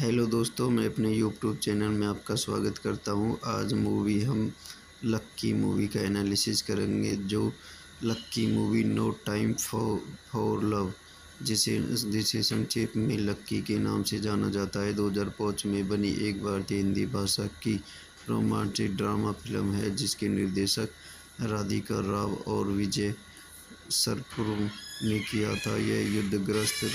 Hello दोस्तों, मैं अपने यूट्यूब चैनल में आपका स्वागत करता हूं। आज मूवी हम लक्की मूवी का एनालिसिस करेंगे। जो लक्की movie no time for love, जिसे संक्षेप में लक्की के नाम से जाना जाता है, 2005 में बनी एक भारतीय हिंदी भाषा की रोमांटिक ड्रामा फिल्म है, जिसके निर्देशक राधिका राव और विजय सरपुरुम ने किया था। यह युद्धग्रस्त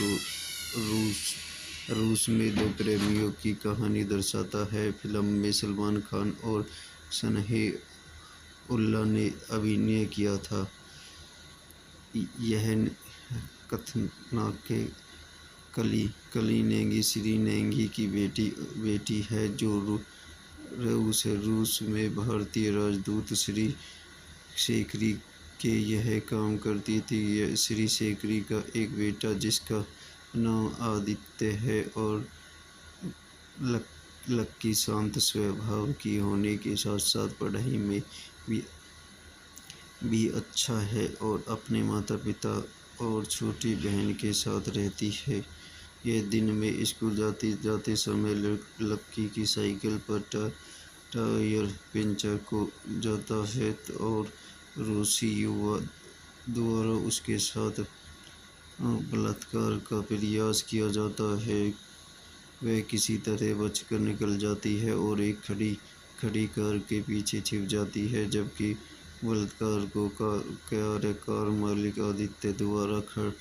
रूस में दो प्रेमियों की कहानी दर्शाता है। फिल्म में सलमान खान और सनह-उल्लाह ने अभिनय किया था। यह कथानक कली नेगी श्री नेगी की बेटी है, जो रूस में भारतीय राजदूत श्री शेखरी के यह काम करती थी। श्री शेखरी का एक बेटा जिसका नाम आदित्य है और लक्की शांत स्वभाव की होने के साथ साथ पढ़ाई में भी अच्छा है और अपने माता पिता और छोटी बहन के साथ रहती है। यह दिन में स्कूल जाते समय लक्की की साइकिल पर टायर पंचर हो जाता है और रूसी युवक द्वारा उसके साथ बलात्कार का प्रयास किया जाता है। वह किसी तरह बचकर निकल जाती है और एक खड़ी कार के पीछे छिप जाती है, जबकि बलात्कार को कार मालिक आदित्य द्वारा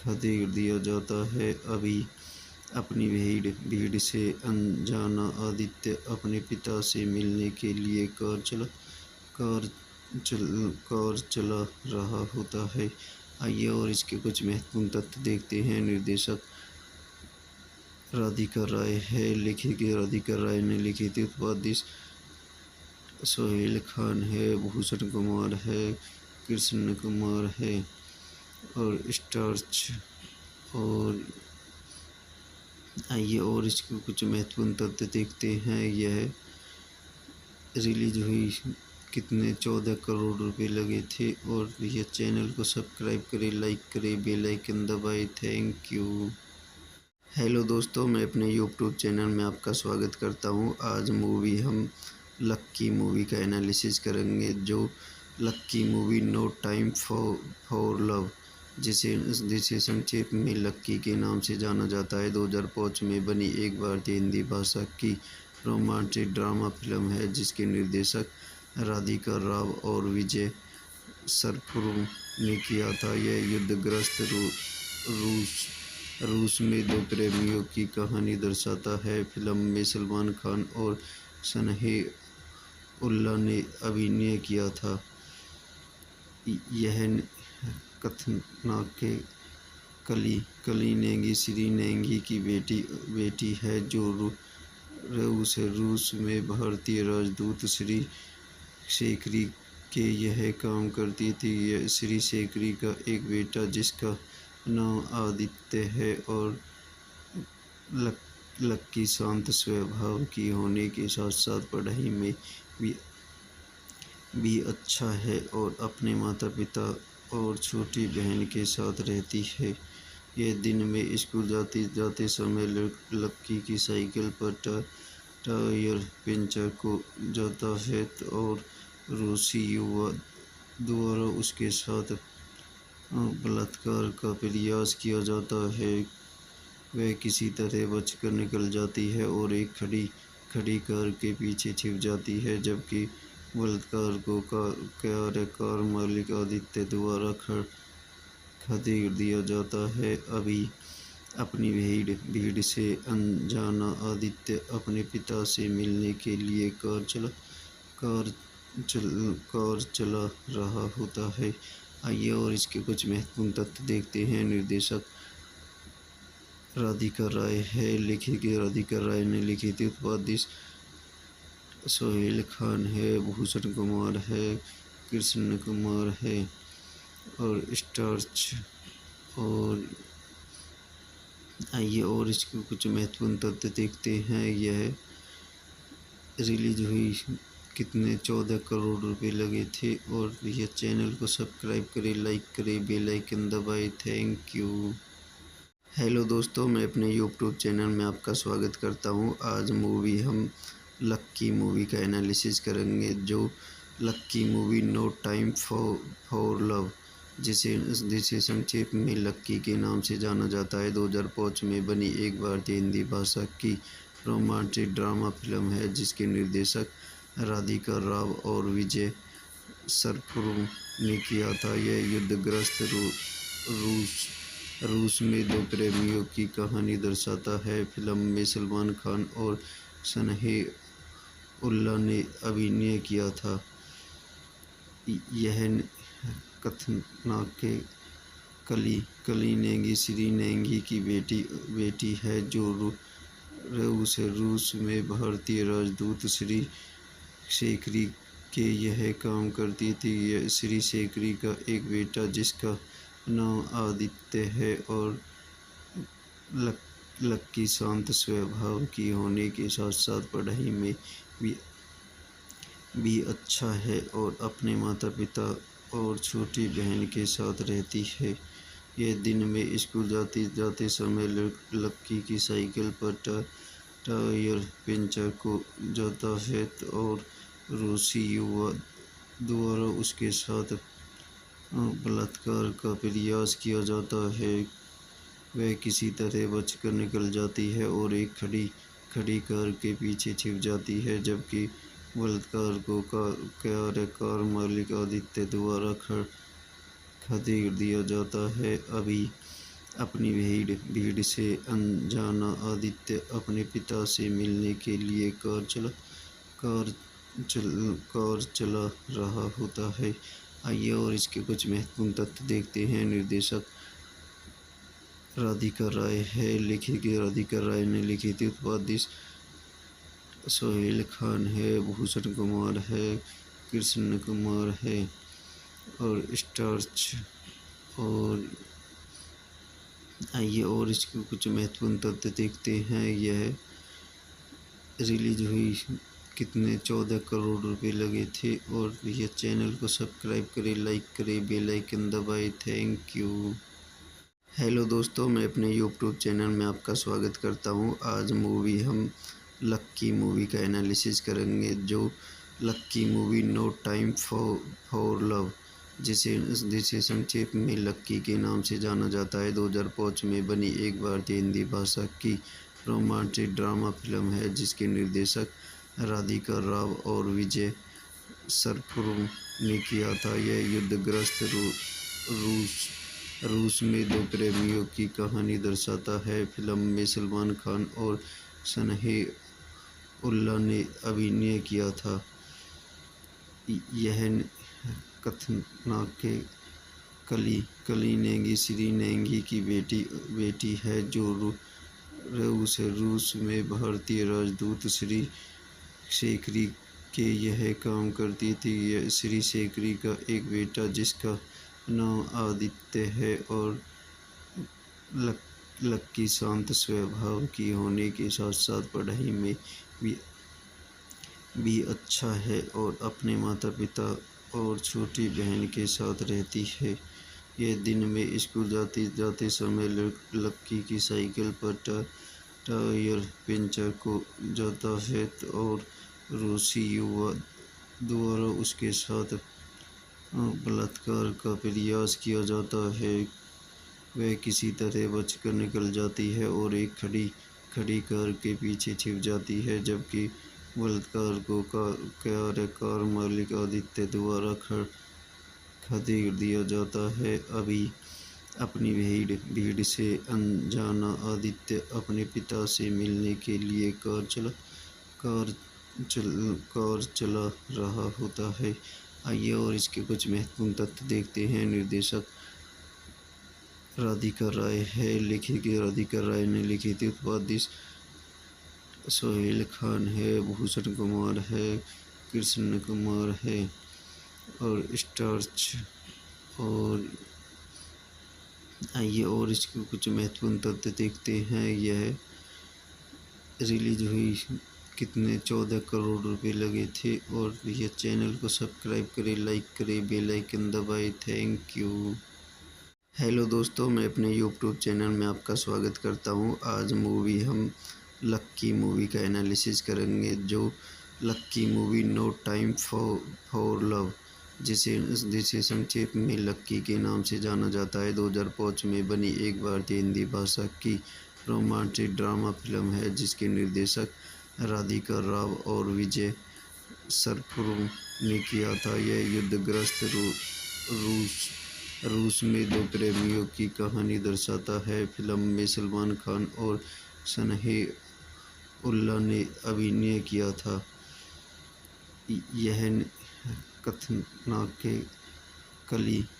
खदेड़ दिया जाता है। अपनी भीड़ से अनजाना आदित्य अपने पिता से मिलने के लिए कार चला रहा होता है। आइए और इसके कुछ महत्वपूर्ण तथ्य देखते हैं। निर्देशक राधिका राय है, लेखक राधिका राय ने लिखी थी। उत्पादित सोहेल खान है, भूषण कुमार है, कृष्ण कुमार है और स्टार्च। और आइए और इसके कुछ महत्वपूर्ण तथ्य देखते हैं। यह रिलीज हुई कितने 14 करोड़ रुपए लगे थे। और यह चैनल को सब्सक्राइब करें, लाइक करें, बेल आइकन दबाएं। Thank you. हेलो दोस्तों, मैं अपने यूट्यूब चैनल में आपका स्वागत करता हूं। आज मूवी हम लक्की मूवी का एनालिसिस करेंगे। जो लक्की movie no time for love, जिसे संक्षेप में लक्की के नाम से जाना जाता है, 2005 में बनी एक भारतीय हिंदी भाषा की रोमांटिक ड्रामा फिल्म है, जिसके निर्देशक राधिका राव और विजय सरपुरुम ने किया था। यह युद्धग्रस्त रूस में दो प्रेमियों की कहानी दर्शाता है। फिल्म में सलमान खान और सनह-उल्लाह ने अभिनय किया था। यह कथानक कली नेगी श्री नेगी की बेटी है, जो रूस में भारतीय राजदूत श्री शेखरी के यह काम करती थी। श्री शेखरी का एक बेटा जिसका नाम आदित्य है और लक्की शांत स्वभाव की होने के साथ साथ पढ़ाई में भी अच्छा है और अपने माता पिता और छोटी बहन के साथ रहती है। यह दिन में स्कूल जाते समय लक्की की साइकिल पर टायर पंचर हो जाता है और रूसी युवक द्वारा उसके साथ बलात्कार का प्रयास किया जाता है। वह किसी तरह बचकर निकल जाती है और एक खड़ी कार के पीछे छिप जाती है, जबकि बलात्कार को कार मालिक आदित्य द्वारा खदेड़ दिया जाता है। अपनी भीड़ से अनजाना आदित्य अपने पिता से मिलने के लिए कार चला रहा होता है। आइए और इसके कुछ महत्वपूर्ण तथ्य देखते हैं। निर्देशक राधिका राय है, लेखक राधिका राय ने लिखी थी। उत्पादित सोहेल खान है, भूषण कुमार है, कृष्ण कुमार है और स्टार्च। और आइए और इसके कुछ महत्वपूर्ण तथ्य देखते हैं। यह रिलीज हुई कितने 14 करोड़ रुपए लगे थे। और यह चैनल को सब्सक्राइब करें, लाइक करें, बेल आइकन दबाएं। Thank you. हेलो दोस्तों, मैं अपने यूट्यूब चैनल में आपका स्वागत करता हूं। आज हम लक्की मूवी का एनालिसिस करेंगे। जो लक्की movie no time for love, जिसे जिसे संक्षेप में लक्की के नाम से जाना जाता है, 2005 में बनी एक भारतीय हिंदी भाषा की रोमांटिक ड्रामा फिल्म है, जिसके निर्देशक राधिका राव और विजय सरपुर ने किया था। यह युद्धग्रस्त रूस में दो प्रेमियों की कहानी दर्शाता है। फिल्म में सलमान खान और सनह-उल्लाह ने अभिनय किया था। यह कथानक कली नेगी श्री नेगी की बेटी है, जो रूस में भारतीय राजदूत श्री शेखरी के यह काम करती थी। श्री शेखरी का एक बेटा जिसका नाम आदित्य है और लक्की शांत स्वभाव की होने के साथ साथ पढ़ाई में भी अच्छा है और अपने माता पिता और छोटी बहन के साथ रहती है। यह दिन में स्कूल जाते समय लक्की की साइकिल पर टायर पंचर हो जाता है और रूसी युवक द्वारा उसके साथ बलात्कार का प्रयास किया जाता है। वह किसी तरह बचकर निकल जाती है और एक खड़ी कार के पीछे छिप जाती है, जबकि बलात्कार को कार मालिक आदित्य द्वारा खदेड़ दिया जाता है। अपनी भीड़ से अनजाना आदित्य अपने पिता से मिलने के लिए कार चला रहा होता है। आइए और इसके कुछ महत्वपूर्ण तथ्य देखते हैं। निर्देशक राधिका राय है। राधिका राय ने लिखी थी। उत्पादित सोहेल खान है, भूषण कुमार है, कृष्ण कुमार है और स्टार्च। और आइए और इसके कुछ महत्वपूर्ण तथ्य देखते हैं। यह रिलीज हुई कितने 14 करोड़ रुपए लगे थे। और यह चैनल को सब्सक्राइब करें, लाइक करें, बेल आइकन दबाएं। Thank you. हेलो दोस्तों, मैं अपने यूट्यूब चैनल में आपका स्वागत करता हूं। आज हम लक्की मूवी का एनालिसिस करेंगे। जो लक्की movie no time for love, जिसे संक्षेप में लक्की के नाम से जाना जाता है, 2005 में बनी एक भारतीय हिंदी भाषा की रोमांटिक ड्रामा फिल्म है, जिसके निर्देशक राधिका राव और विजय सरपुर ने किया था। यह युद्धग्रस्त रूस में दो प्रेमियों की कहानी दर्शाता है। फिल्म में सलमान खान और सनह-उल्लाह ने अभिनय किया था। यह कथानक कली नेगी श्री नेगी की बेटी है, जो रूस में भारतीय राजदूत श्री शेखरी के यह काम करती थी। श्री शेखरी का एक बेटा जिसका नाम आदित्य है और लक्की शांत स्वभाव की होने के साथ साथ पढ़ाई में भी अच्छा है और अपने माता पिता और छोटी बहन के साथ रहती है। यह दिन में स्कूल जाते समय लक्की की साइकिल पर टायर पंचर हो जाता है और रूसी युवक द्वारा उसके साथ बलात्कार का प्रयास किया जाता है। वह किसी तरह बचकर निकल जाती है और एक खड़ी कार के पीछे छिप जाती है, जबकि बलात्कार को कार मालिक आदित्य द्वारा खदेड़ दिया जाता है। अपनी भीड़ से अनजाना आदित्य अपने पिता से मिलने के लिए कार चला रहा होता है। आइए और इसके कुछ महत्वपूर्ण तथ्य देखते हैं। निर्देशक राधिका राय है। राधिका राय ने लिखी थी। उत्पादित सोहेल खान है, भूषण कुमार है, कृष्ण कुमार है और स्टार्च। और आइए और इसके कुछ महत्वपूर्ण तथ्य देखते हैं। यह रिलीज हुई कितने 14 करोड़ रुपए लगे थे। और यह चैनल को सब्सक्राइब करें, लाइक करें, बेल आइकन दबाएं। Thank you. हेलो दोस्तों, मैं अपने यूट्यूब चैनल में आपका स्वागत करता हूं। आज हम लक्की मूवी का एनालिसिस करेंगे। जो लक्की movie no time for love, जिसे जिसे संक्षेप में लक्की के नाम से जाना जाता है, 2005 में बनी एक भारतीय हिंदी भाषा की रोमांटिक ड्रामा फिल्म है, जिसके निर्देशक राधिका राव और विजय सरपुरम ने किया था। यह युद्धग्रस्त रूस में दो प्रेमियों की कहानी दर्शाता है। फिल्म में सलमान खान और सनह-उल्लाह ने अभिनय किया था। यह कथानक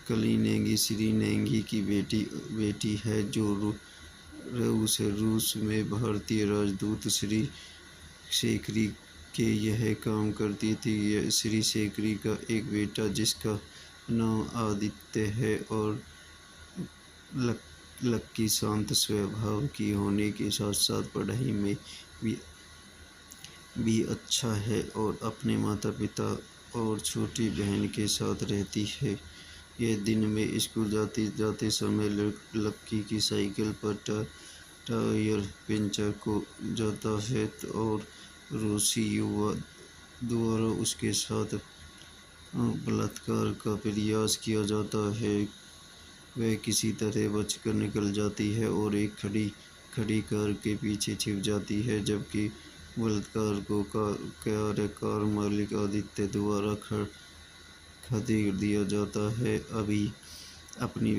कली नेगी श्री नेगी की बेटी है, जो रूस में भारतीय राजदूत श्री शेखरी के यह काम करती थी। श्री शेखरी का एक बेटा जिसका नाम आदित्य है और लक्की शांत स्वभाव की होने के साथ साथ पढ़ाई में भी अच्छा है और अपने माता पिता और छोटी बहन के साथ रहती है। यह दिन में स्कूल जाते समय लक्की की साइकिल पर टायर पंचर हो जाता है और रूसी युवा द्वारा उसके साथ बलात्कार का प्रयास किया जाता है। वह किसी तरह बचकर निकल जाती है और एक खड़ी कार के पीछे छिप जाती है, जबकि बलात्कार को कार मालिक आदित्य द्वारा खदेड़ दिया जाता है। अपनी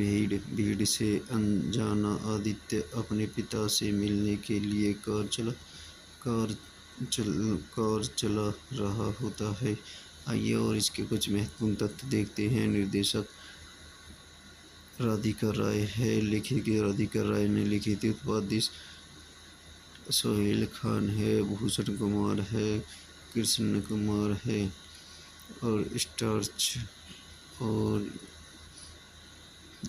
भीड़ से अनजाना आदित्य अपने पिता से मिलने के लिए कार चला रहा होता है। आइए और इसके कुछ महत्वपूर्ण तथ्य देखते हैं। निर्देशक राधिका राय है। राधिका राय ने लिखी थी। उत्पादित सोहेल खान है, भूषण कुमार है, कृष्ण कुमार है और स्टार्च। और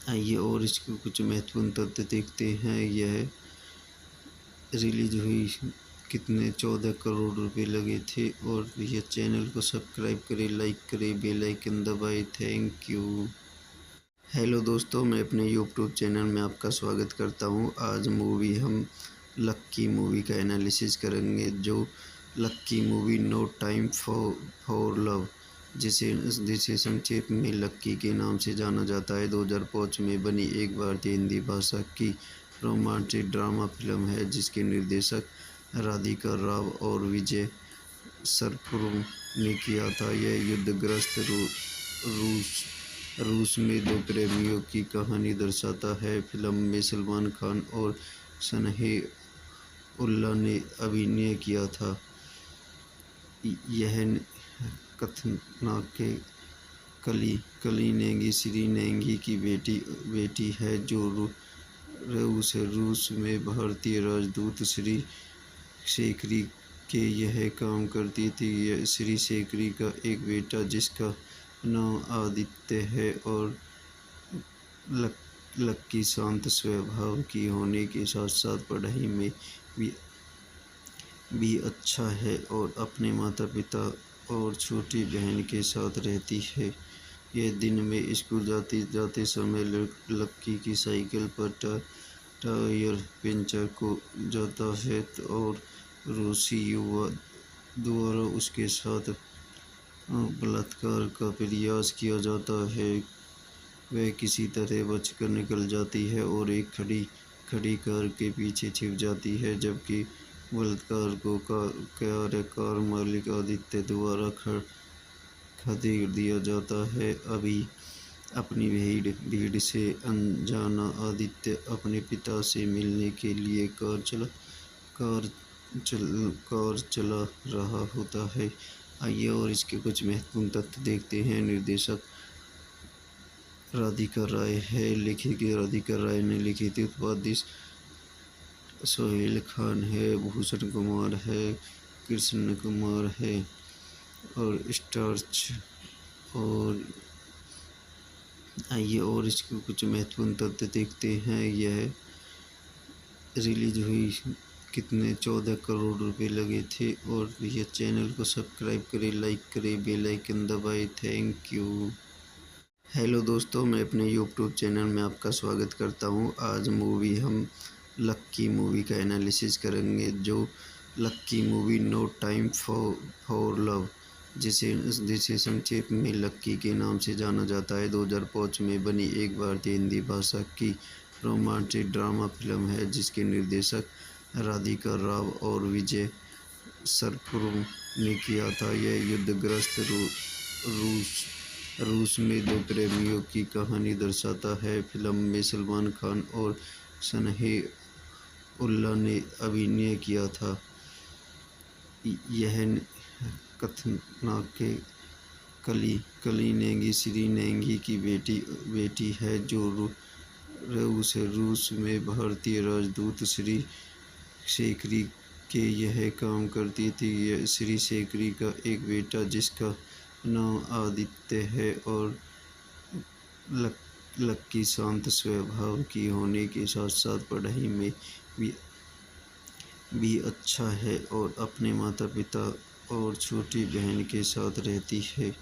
आइए और इसके कुछ महत्वपूर्ण तथ्य देखते हैं। यह रिलीज हुई कितने 14 करोड़ रुपए लगे थे। और यह चैनल को सब्सक्राइब करें, लाइक करें, बेल आइकन दबाएं। Thank you. हेलो दोस्तों, मैं अपने यूट्यूब चैनल में आपका स्वागत करता हूं। आज हम लक्की मूवी का एनालिसिस करेंगे। जो लक्की movie no time for love, जिसे संक्षेप में लक्की के नाम से जाना जाता है, 2005 में बनी एक भारतीय हिंदी भाषा की रोमांटिक ड्रामा फिल्म है, जिसके निर्देशक राधिका राव और विजय सरपुरम ने किया था। यह युद्धग्रस्त रूस में दो प्रेमियों की कहानी दर्शाता है। फिल्म में सलमान खान और सनह-उल्लाह ने अभिनय किया था। यह कथानक कली नेगी श्री नेगी की बेटी है, जो रूस में भारतीय राजदूत श्री शेखरी के यह काम करती थी। श्री शेखरी का एक बेटा जिसका नाम आदित्य है और लक्की शांत स्वभाव की होने के साथ साथ पढ़ाई में भी अच्छा है और अपने माता पिता और छोटी बहन के साथ रहती है। यह दिन में स्कूल जाते समय लक्की की साइकिल पर टायर पंचर हो जाता है और रूसी युवा द्वारा उसके साथ बलात्कार का प्रयास किया जाता है। वह किसी तरह बचकर निकल जाती है और एक खड़ी कार के पीछे छिप जाती है, जबकि बलात्कार को कार मालिक आदित्य द्वारा खदेड़ दिया जाता है। अपनी भीड़ से अनजाना आदित्य अपने पिता से मिलने के लिए कार चला रहा होता है। आइए और इसके कुछ महत्वपूर्ण तथ्य देखते हैं। निर्देशक राधिका राय है। राधिका राय ने लिखी थी। उत्पादित सोहेल खान है, भूषण कुमार है, कृष्ण कुमार है और स्टार्च। और आइए और इसके कुछ महत्वपूर्ण तथ्य देखते हैं। यह रिलीज हुई कितने 14 करोड़ रुपए लगे थे। और यह चैनल को सब्सक्राइब करें, लाइक करें, बेल आइकन दबाएं। Thank you. हेलो दोस्तों, मैं अपने यूट्यूब चैनल में आपका स्वागत करता हूँ। आज मूवी हम लक्की मूवी का एनालिसिस करेंगे, जो लक्की movie no time for love, जिसे जिसे संक्षेप में लक्की के नाम से जाना जाता है, 2005 में बनी एक भारतीय हिंदी भाषा की रोमांटिक ड्रामा फिल्म है, जिसके निर्देशक राधिका राव और विजय सरपुर ने किया था। यह युद्धग्रस्त रूस में दो प्रेमियों की कहानी दर्शाता है। फिल्म में सलमान खान और सनह-उल्लाह ने अभिनय किया था। यह कथानक कली नेगी श्री नेगी की बेटी है, जो रूस में भारतीय राजदूत श्री शेखरी के यह काम करती थी। श्री शेखरी का एक बेटा जिसका नाम आदित्य है और लक्की शांत स्वभाव की होने के साथ साथ पढ़ाई में भी अच्छा है और अपने माता पिता और छोटी बहन के साथ रहती है।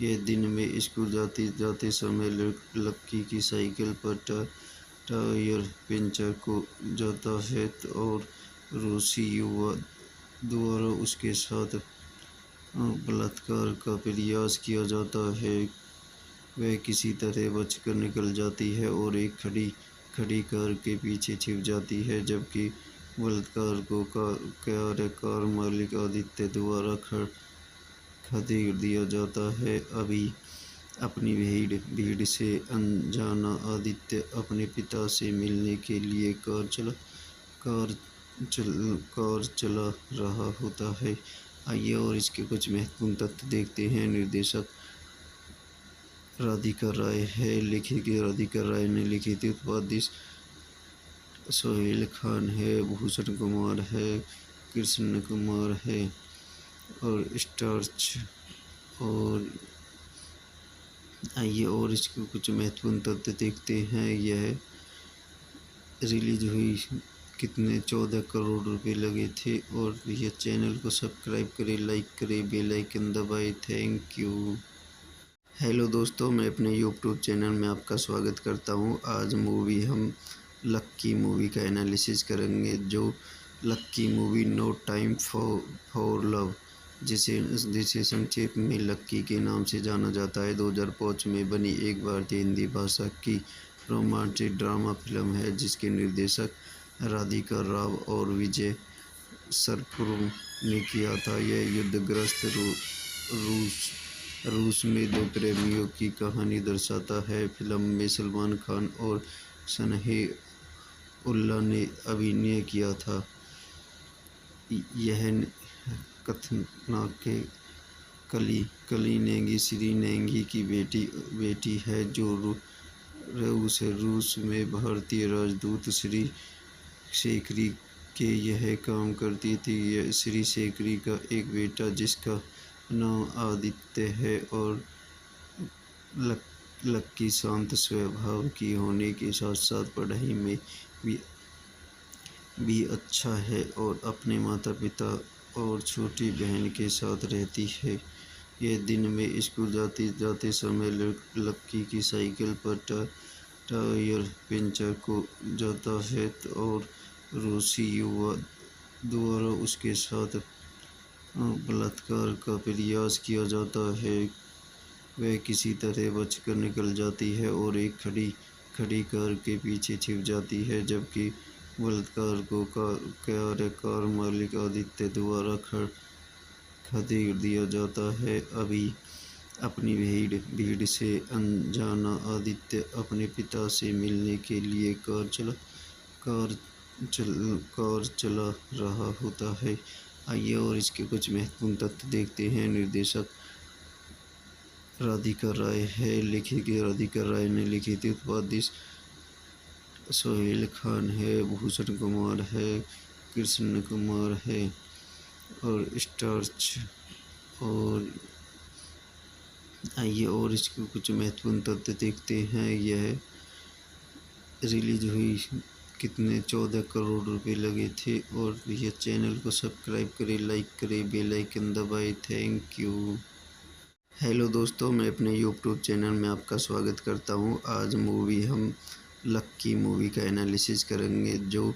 यह दिन में स्कूल जाते समय लक्की की साइकिल पर टायर पंचर हो जाता है और रूसी युवक द्वारा उसके साथ बलात्कार का प्रयास किया जाता है। वह किसी तरह बचकर निकल जाती है और एक खड़ी कार के पीछे छिप जाती है, जबकि बलात्कार को कार मालिक आदित्य द्वारा खदेड़ दिया जाता है। अपनी भीड़ से अनजाना आदित्य अपने पिता से मिलने के लिए कार चला रहा होता है। आइए और इसके कुछ महत्वपूर्ण तथ्य देखते हैं। निर्देशक राधिका राय है, लेखक राधिका राय ने लिखी थी। उत्पादित सोहेल खान है, भूषण कुमार है, कृष्ण कुमार है और स्टार्च। और आइए और इसके कुछ महत्वपूर्ण तथ्य देखते हैं। यह रिलीज हुई कितने 14 करोड़ रुपए लगे थे। और यह चैनल को सब्सक्राइब करें, लाइक करें, बेल आइकन दबाएं। Thank you. हेलो दोस्तों, मैं अपने यूट्यूब चैनल में आपका स्वागत करता हूँ। आज मूवी हम लक्की मूवी का एनालिसिस करेंगे, जो लक्की movie no time for love, जिसे संक्षेप में लक्की के नाम से जाना जाता है, 2005 में बनी एक भारतीय हिंदी भाषा की रोमांटिक ड्रामा फिल्म है, जिसके निर्देशक राधिका राव और विजय सरपुर ने किया था। यह युद्धग्रस्त रूस में दो प्रेमियों की कहानी दर्शाता है। फिल्म में सलमान खान और सनह-उल्लाह ने अभिनय किया था। यह कथानक कली नेगी श्री नेगी की बेटी है, जो रूस में भारतीय राजदूत श्री शेखरी के यह काम करती थी। श्री शेखरी का एक बेटा जिसका नाम आदित्य है और लक्की शांत स्वभाव की होने के साथ साथ पढ़ाई में भी अच्छा है और अपने माता पिता और छोटी बहन के साथ रहती है। यह दिन में स्कूल जाते समय लक्की की साइकिल पर टायर पंचर हो जाता है और रूसी युवक द्वारा उसके साथ बलात्कार का प्रयास किया जाता है। वह किसी तरह बचकर निकल जाती है और एक खड़ी कार के पीछे छिप जाती है, जबकि बलात्कार को कार मालिक आदित्य द्वारा खदेड़ दिया जाता है। अपनी भीड़ से अनजाना आदित्य अपने पिता से मिलने के लिए कार चला रहा होता है। आइए और इसके कुछ महत्वपूर्ण तथ्य देखते हैं। निर्देशक राधिका राय है, लेखक राधिका राय ने लिखी थी। उत्पादित सोहेल खान है, भूषण कुमार है, कृष्ण कुमार है और स्टार्च। और आइए और इसके कुछ महत्वपूर्ण तथ्य देखते हैं। यह रिलीज हुई कितने 14 करोड़ रुपए लगे थे। और यह चैनल को सब्सक्राइब करें, लाइक करें, बेल आइकन दबाएं। Thank you. हेलो दोस्तों, मैं अपने यूट्यूब चैनल में आपका स्वागत करता हूँ। आज मूवी हम लक्की मूवी का एनालिसिस करेंगे। जो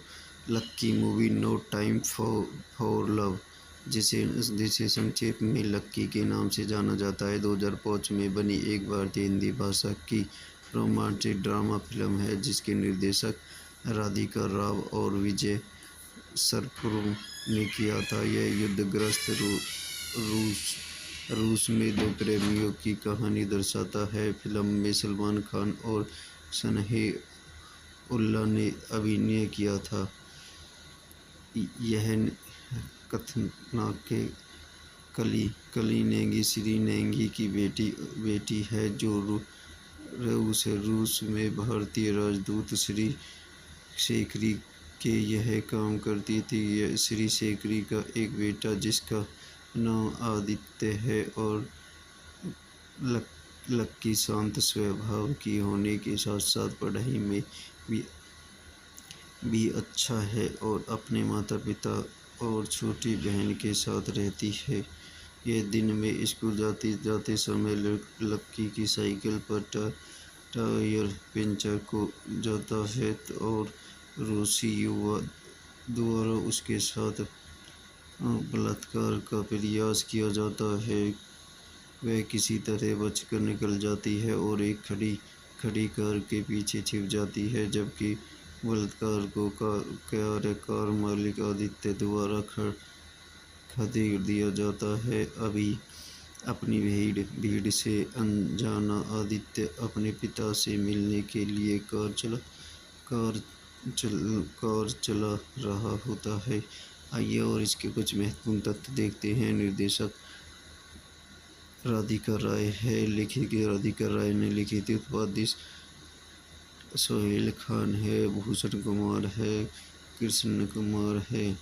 लक्की movie no time for love, जिसे जिसे संक्षेप में लक्की के नाम से जाना जाता है, 2005 में बनी एक भारतीय हिंदी भाषा की रोमांटिक ड्रामा फिल्म है, जिसके निर्देशक राधिका राव और विजय सरफुरुम ने किया था। यह युद्धग्रस्त रूस में दो प्रेमियों की कहानी दर्शाता है। फिल्म में सलमान खान और सनह-उल्लाह ने अभिनय किया था। यह कथानाक कली नेगी श्री नेगी की बेटी है, जो रूस में भारतीय राजदूत श्री शेखरी के यह काम करती थी। श्री शेखरी का एक बेटा जिसका नाम आदित्य है और लक्की शांत स्वभाव की होने के साथ साथ पढ़ाई में भी अच्छा है और अपने माता पिता और छोटी बहन के साथ रहती है। यह दिन में स्कूल जाते समय लक्की की साइकिल पर टायर पंचर हो जाता है और रूसी युवक द्वारा उसके साथ बलात्कार का प्रयास किया जाता है। वह किसी तरह बचकर निकल जाती है और एक खड़ी कार के पीछे छिप जाती है, जबकि बलात्कार को कार मालिक आदित्य द्वारा खदेड़ दिया जाता है। अपनी भीड़ से अनजाना आदित्य अपने पिता से मिलने के लिए कार चला रहा होता है। आइए और इसके कुछ महत्वपूर्ण तथ्य देखते हैं। निर्देशक राधिका राय है, लेखक राधिका राय ने लिखी थी। उत्पादित सोहेल खान है, भूषण कुमार है, कृष्ण कुमार है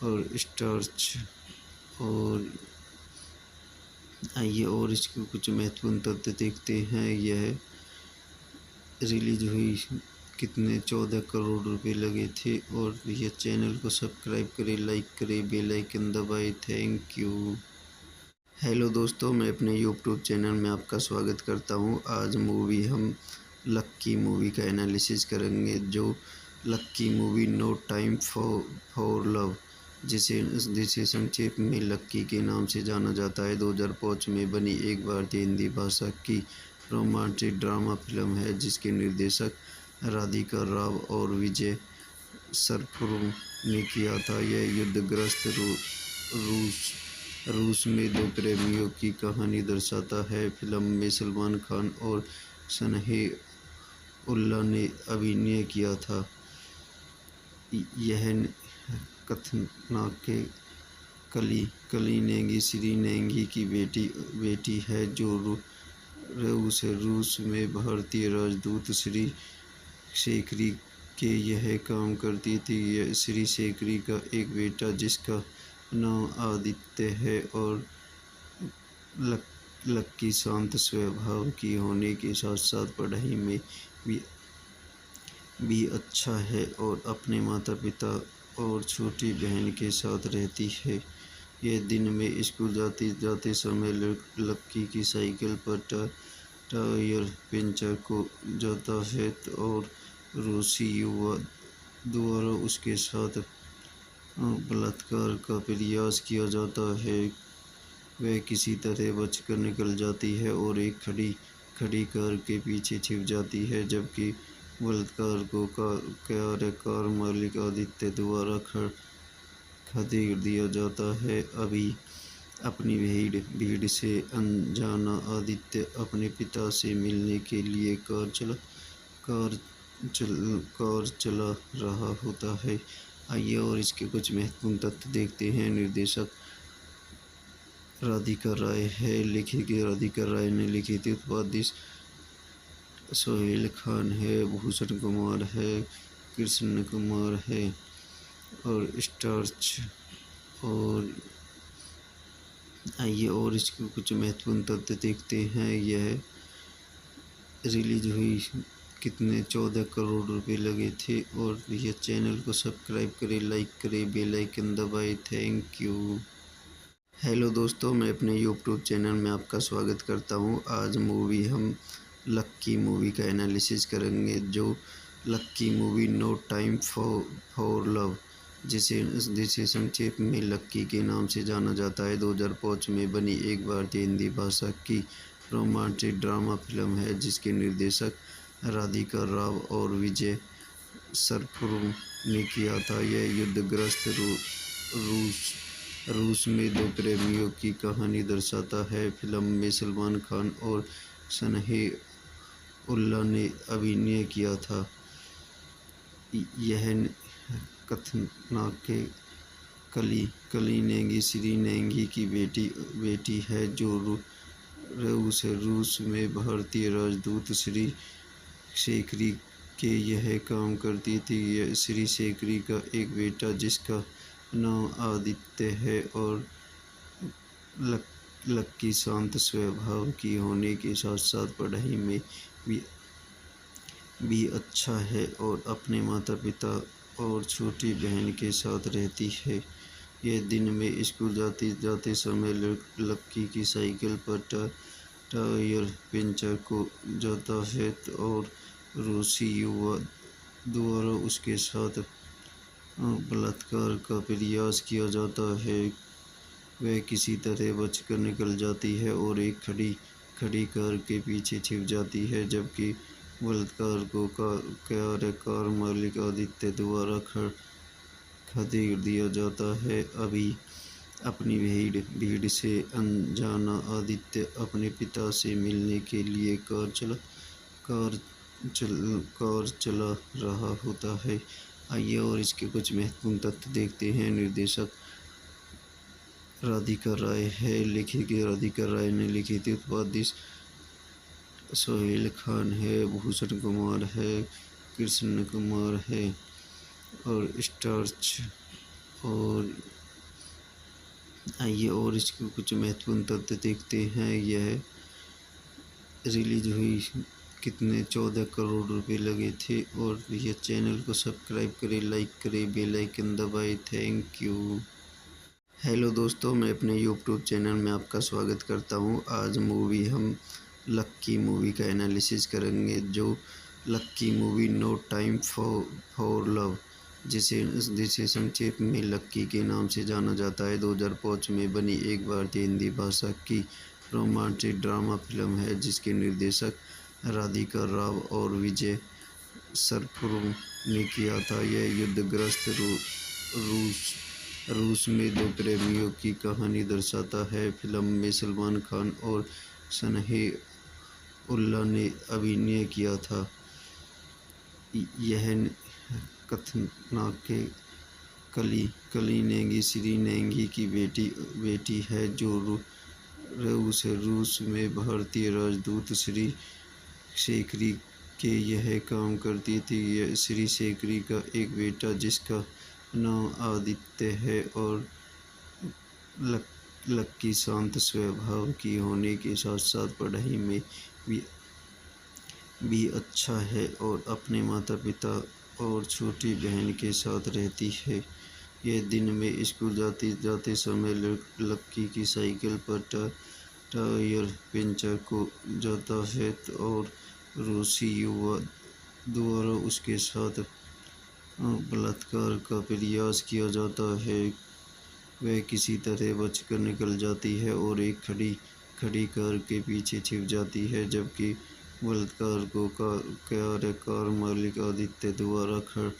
और स्टार्च। और आइए और इसके कुछ महत्वपूर्ण तथ्य देखते हैं। यह रिलीज हुई कितने 14 करोड़ रुपए लगे थे। और यह चैनल को सब्सक्राइब करें, लाइक करें, बेल आइकन दबाएं। Thank you. हेलो दोस्तों, मैं अपने यूट्यूब चैनल में आपका स्वागत करता हूँ। आज मूवी हम लक्की मूवी का एनालिसिस करेंगे। जो लक्की movie no time for love, जिसे संक्षेप में लक्की के नाम से जाना जाता है, 2005 में बनी एक भारतीय हिंदी भाषा की रोमांटिक ड्रामा फिल्म है, जिसके निर्देशक राधिका राव और विजय सरफुरुम ने किया था। यह युद्धग्रस्त रूस में दो प्रेमियों की कहानी दर्शाता है। फिल्म में सलमान खान और सनह-उल्लाह ने अभिनय किया था। यह कथानाक कली नेगी श्री नेगी की बेटी है, जो रूस में भारतीय राजदूत श्री शेखरी के यह काम करती थी। श्री शेखरी का एक बेटा जिसका नाम आदित्य है और लक्की शांत स्वभाव की होने के साथ साथ पढ़ाई में भी अच्छा है और अपने माता पिता और छोटी बहन के साथ रहती है। यह दिन में स्कूल जाते समय लक्की की साइकिल पर टायर पंचर हो जाता है और रूसी युवक द्वारा उसके साथ बलात्कार का प्रयास किया जाता है। वह किसी तरह बचकर निकल जाती है और एक खड़ी कार के पीछे छिप जाती है, जबकि बलात्कार को कार मालिक आदित्य द्वारा खदेड़ दिया जाता है। अपनी भीड़ से अनजाना आदित्य अपने पिता से मिलने के लिए कार चला रहा होता है। आइए और इसके कुछ महत्वपूर्ण तथ्य देखते हैं। निर्देशक राधिका राय है, लेखक राधिका राय ने लिखी थी। उत्पादित सोहेल खान है, भूषण कुमार है, कृष्ण कुमार है और स्टार्च। और आइए और इसके कुछ महत्वपूर्ण तथ्य देखते हैं। यह रिलीज हुई कितने 14 करोड़ रुपए लगे थे। और यह चैनल को सब्सक्राइब करें, लाइक करें, बेल आइकन दबाएं। Thank you. हेलो दोस्तों, मैं अपने यूट्यूब चैनल में आपका स्वागत करता हूं। आज हम लक्की मूवी का एनालिसिस करेंगे। जो लक्की movie no time for love, जिसे जिसे संक्षेप में लक्की के नाम से जाना जाता है, 2005 में बनी एक भारतीय हिंदी भाषा की रोमांटिक ड्रामा फिल्म है, जिसके निर्देशक राधिका राव और विजय सरपुर ने किया था। यह युद्धग्रस्त रूस में दो प्रेमियों की कहानी दर्शाता है। फिल्म में सलमान खान और सनह-उल्लाह ने अभिनय किया था। यह कथानक कली नेगी श्री नेगी की बेटी है, जो रूस में भारतीय राजदूत श्री शेखरी के यह काम करती थी। श्री शेखरी का एक बेटा जिसका नाम आदित्य है और लक्की शांत स्वभाव की होने के साथ साथ पढ़ाई में भी अच्छा है और अपने माता पिता और छोटी बहन के साथ रहती है। यह दिन में स्कूल जाते समय लक्की की साइकिल पर टायर पंचर हो जाता है और रूसी युवा द्वारा उसके साथ बलात्कार का प्रयास किया जाता है। वह किसी तरह बचकर निकल जाती है और एक खड़ी कार के पीछे छिप जाती है, जबकि बलात्कार को कार मालिक आदित्य द्वारा खदेड़ दिया जाता है। अपनी भीड़ से अनजाना आदित्य अपने पिता से मिलने के लिए कार चला रहा होता है। आइए और इसके कुछ महत्वपूर्ण तथ्य देखते हैं। निर्देशक राधिका राय है। राधिका राय ने लिखी थी। उत्पादित सोहेल खान है, भूषण कुमार है, कृष्ण कुमार है और स्टार्च। और आइए और इसके कुछ महत्वपूर्ण तथ्य देखते हैं। यह रिलीज हुई कितने 14 करोड़ रुपए लगे थे। और यह चैनल को सब्सक्राइब करें, लाइक करें, बेल आइकन दबाएं। Thank you. हेलो दोस्तों, मैं अपने यूट्यूब चैनल में आपका स्वागत करता हूं। आज हम लक्की मूवी का एनालिसिस करेंगे। जो लक्की movie no time for love, जिसे संक्षेप में लक्की के नाम से जाना जाता है, 2005 में बनी एक भारतीय हिंदी भाषा की रोमांटिक ड्रामा फिल्म है, जिसके निर्देशक राधिका राव और विजय सरपुर ने किया था। यह युद्धग्रस्त रूस में दो प्रेमियों की कहानी दर्शाता है। फिल्म में सलमान खान और सनह-उल्लाह ने अभिनय किया था। यह कथानक कली नेगी श्री नेगी की बेटी है, जो रूस में भारतीय राजदूत श्री शेखरी के यह काम करती थी। श्री शेखरी का एक बेटा जिसका नाम आदित्य है और लक्की शांत स्वभाव की होने के साथ साथ पढ़ाई में भी अच्छा है और अपने माता पिता और छोटी बहन के साथ रहती है। यह दिन में स्कूल जाते समय लक्की की साइकिल पर टायर पंचर हो जाता है और रूसी युवा द्वारा उसके साथ बलात्कार का प्रयास किया जाता है। वह किसी तरह बचकर निकल जाती है और एक खड़ी कार के पीछे छिप जाती है, जबकि बलात्कार को कार मालिक आदित्य द्वारा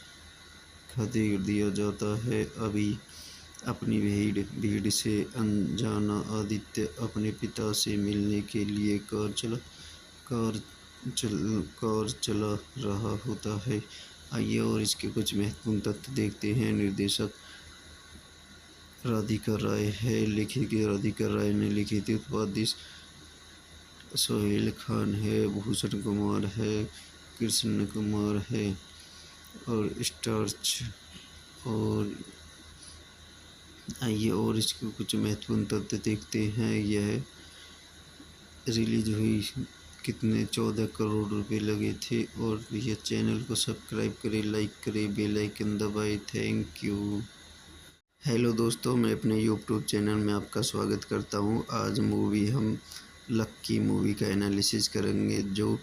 खदेड़ दिया जाता है। अपनी भीड़ से अनजाना आदित्य अपने पिता से मिलने के लिए कार चला रहा होता है। आइए और इसके कुछ महत्वपूर्ण तथ्य देखते हैं। निर्देशक राधिका राय है। राधिका राय ने लिखी थी। उत्पादित सोहेल खान है, भूषण कुमार है, कृष्ण कुमार है और स्टार्च। और आइए और इसके कुछ महत्वपूर्ण तथ्य देखते हैं। यह रिलीज हुई कितने 14 करोड़ रुपए लगे थे। और यह चैनल को सब्सक्राइब करें, लाइक करें, बेल आइकन दबाएं। Thank you. हेलो दोस्तों, मैं अपने यूट्यूब चैनल में आपका स्वागत करता हूं। आज हम लक्की मूवी का एनालिसिस करेंगे, जो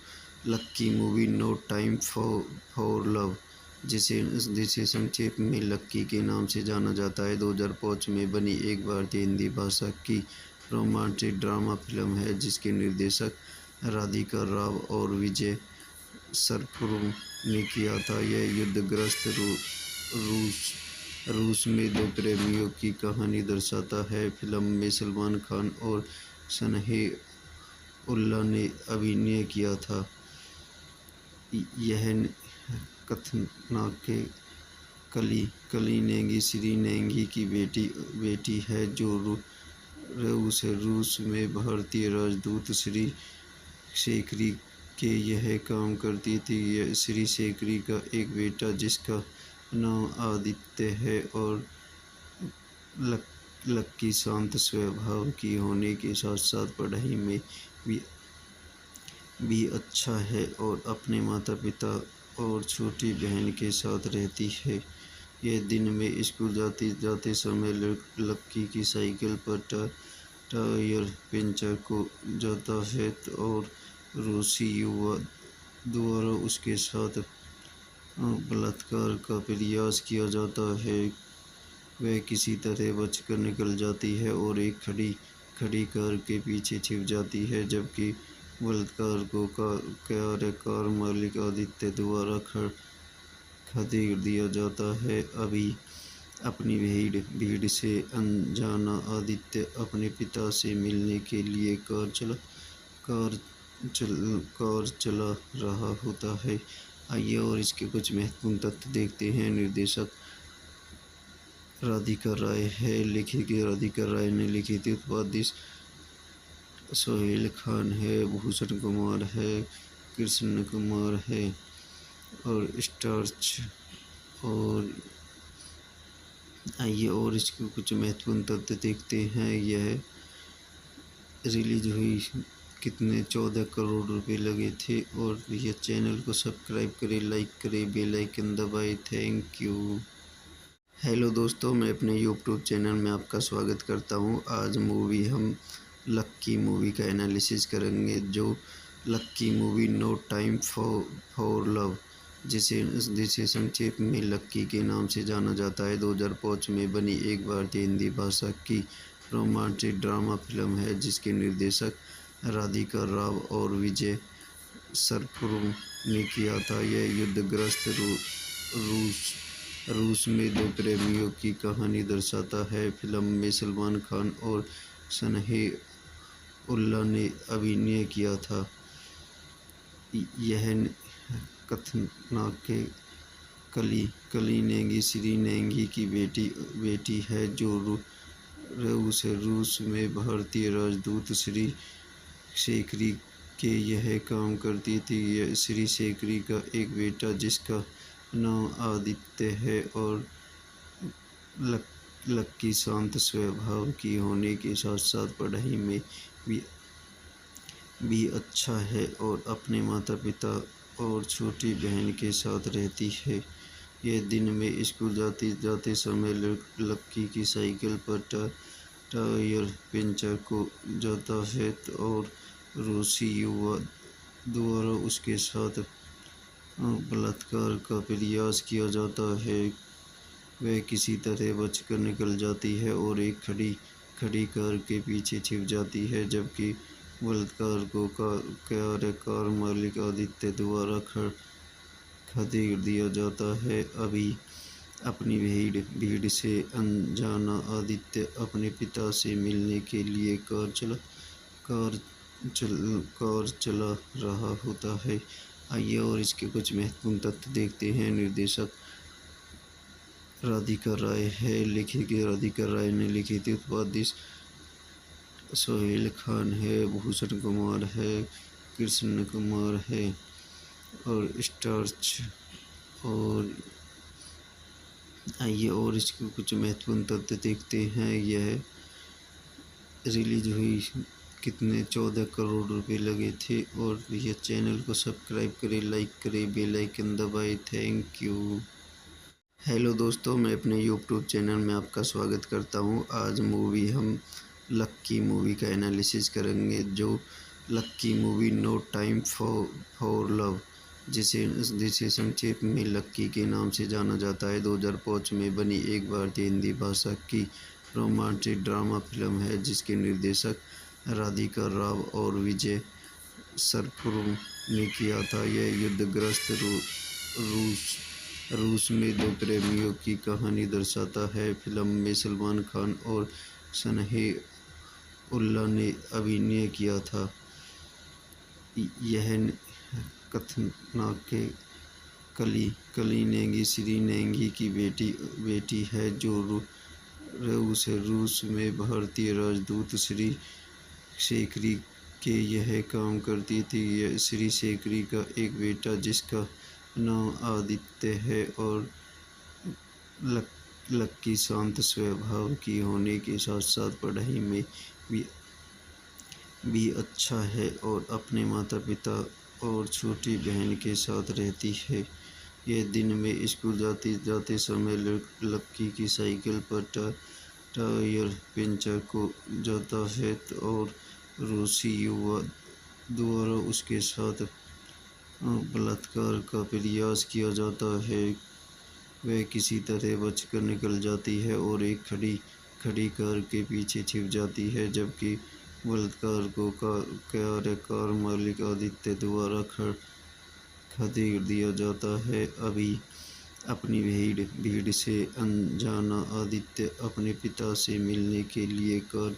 लक्की movie no time for love, जिसे जिसे संक्षेप में लक्की के नाम से जाना जाता है, 2005 में बनी एक भारतीय हिंदी भाषा की रोमांटिक ड्रामा फिल्म है, जिसके निर्देशक राधिका राव और विजय सरपुरम ने किया था। यह युद्धग्रस्त रूस में दो प्रेमियों की कहानी दर्शाता है। फिल्म में सलमान खान और सनह-उल्लाह ने अभिनय किया था। यह कथानक कली नेगी श्री नेगी की बेटी है, जो रूस में भारतीय राजदूत श्री शेखरी के यह काम करती थी। श्री शेखरी का एक बेटा जिसका नाम आदित्य है और लक्की शांत स्वभाव की होने के साथ साथ पढ़ाई में भी अच्छा है और अपने माता पिता और छोटी बहन के साथ रहती है। यह दिन में स्कूल जाते समय लक्की की साइकिल पर टायर पंचर हो जाता है और रूसी युवा द्वारा उसके साथ बलात्कार का प्रयास किया जाता है। वह किसी तरह बचकर निकल जाती है और एक खड़ी कार के पीछे छिप जाती है, जबकि बलात्कार को कार मालिक आदित्य द्वारा खदेड़ दिया जाता है। अपनी भीड़ से अनजाना आदित्य अपने पिता से मिलने के लिए कार चला रहा होता है। आइए और इसके कुछ महत्वपूर्ण तथ्य देखते हैं। निर्देशक राधिका राय है। राधिका राय ने लिखी थी। उत्पादित सोहेल खान है, भूषण कुमार है, कृष्ण कुमार है और स्टार्च। और आइए और इसके कुछ महत्वपूर्ण तथ्य देखते हैं। यह रिलीज हुई कितने 14 करोड़ रुपए लगे थे। और यह चैनल को सब्सक्राइब करें, लाइक करें, बेल आइकन दबाएं। Thank you. हेलो दोस्तों, मैं अपने यूट्यूब चैनल में आपका स्वागत करता हूं। आज हम लक्की मूवी का एनालिसिस करेंगे, जो लक्की movie no time for love, जिसे संक्षेप में लक्की के नाम से जाना जाता है, 2005 में बनी एक भारतीय हिंदी भाषा की रोमांटिक ड्रामा फिल्म है, जिसके निर्देशक राधिका राव और विजय सरपुरम ने किया था। यह युद्धग्रस्त रूस में दो प्रेमियों की कहानी दर्शाता है। फिल्म में सलमान खान और सनह-उल्लाह ने अभिनय किया था। यह कथानक कली नेगी श्री नेगी की बेटी है, जो रूस में भारतीय राजदूत श्री शेखरी के यह काम करती थी। श्री शेखरी का एक बेटा जिसका नाम आदित्य है और लक्की शांत स्वभाव की होने के साथ साथ पढ़ाई में भी अच्छा है और अपने माता पिता और छोटी बहन के साथ रहती है। यह दिन में स्कूल जाते समय लक्की की साइकिल पर टायर पंचर हो जाता है और रूसी युवा द्वारा उसके साथ बलात्कार का प्रयास किया जाता है। वह किसी तरह बचकर निकल जाती है और एक खड़ी कार के पीछे छिप जाती है, जबकि बलात्कार को कार मालिक आदित्य द्वारा खदेड़ दिया जाता है। अपनी भीड़ से अनजाना आदित्य अपने पिता से मिलने के लिए कार चला रहा होता है। आइए और इसके कुछ महत्वपूर्ण तथ्य देखते हैं। निर्देशक राधिका राय है। राधिका राय ने लिखी थी। उत्पादित सोहेल खान है, भूषण कुमार है, कृष्ण कुमार है और स्टार्च। और आइए और इसके कुछ महत्वपूर्ण तथ्य देखते हैं। यह रिलीज हुई कितने 14 करोड़ रुपए लगे थे। और यह चैनल को सब्सक्राइब करें, लाइक करें, बेल आइकन दबाएं। Thank you. हेलो दोस्तों, मैं अपने यूट्यूब चैनल में आपका स्वागत करता हूँ। आज मूवी हम लक्की मूवी का एनालिसिस करेंगे, जो लक्की movie no time for love, जिसे जिसे संक्षेप में लक्की के नाम से जाना जाता है, 2005 में बनी एक भारतीय हिंदी भाषा की रोमांटिक ड्रामा फिल्म है, जिसके निर्देशक राधिका राव और विजय सरफुरुम ने किया था। यह युद्धग्रस्त रूस में दो प्रेमियों की कहानी दर्शाता है। फिल्म में सलमान खान और सनह-ए-उल्लाह ने अभिनय किया था। यह कथानक कली नेगी श्री नेगी की बेटी है, जो रूस में भारतीय राजदूत श्री शेखरी के यह काम करती थी। श्री शेखरी का एक बेटा जिसका नाम आदित्य है और लक्की शांत स्वभाव की होने के साथ साथ पढ़ाई में भी अच्छा है और अपने माता पिता और छोटी बहन के साथ रहती है। यह दिन में स्कूल जाते समय लक्की की साइकिल पर टायर पंचर हो जाता है और रूसी युवक द्वारा उसके साथ बलात्कार का प्रयास किया जाता है। वह किसी तरह बचकर निकल जाती है और एक खड़ी कार के पीछे छिप जाती है, जबकि बलात्कार को कार मालिक आदित्य द्वारा खदेड़ दिया जाता है। अपनी भीड़ से अनजाना आदित्य अपने पिता से मिलने के लिए कार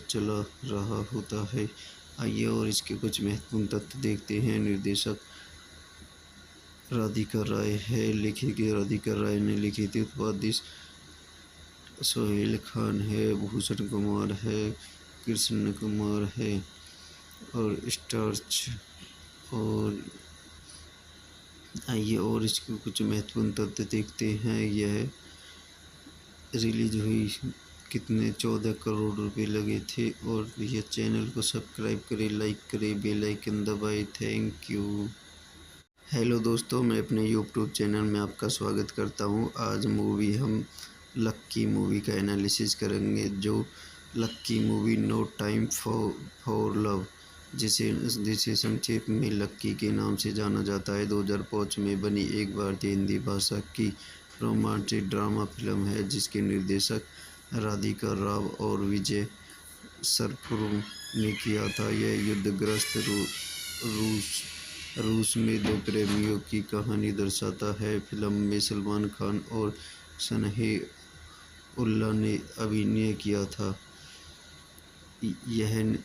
चला रहा होता है। आइए और इसके कुछ महत्वपूर्ण तथ्य देखते हैं। निर्देशक राधिका राय है, लेखक राधिका राय ने लिखी थी। उत्पादित सोहेल खान है, भूषण कुमार है, कृष्ण कुमार है और स्टार्च। और आइए और इसके कुछ महत्वपूर्ण तथ्य देखते हैं। यह रिलीज हुई कितने 14 करोड़ रुपए लगे थे। और यह चैनल को सब्सक्राइब करें, लाइक करें, बेल आइकन दबाएं। Thank you. हेलो दोस्तों, मैं अपने यूट्यूब चैनल में आपका स्वागत करता हूँ। आज मूवी हम लक्की मूवी का एनालिसिस करेंगे, जो लक्की movie no time for love, जिसे संक्षेप में लक्की के नाम से जाना जाता है, 2005 में बनी एक भारतीय हिंदी भाषा की रोमांटिक ड्रामा फिल्म है, जिसके निर्देशक राधिका राव और विजय सरफुरुम ने किया था। यह युद्धग्रस्त रूस में दो प्रेमियों की कहानी दर्शाता है। फिल्म में सलमान खान और सनह-ए-उल्लाह ने अभिनय किया था। यह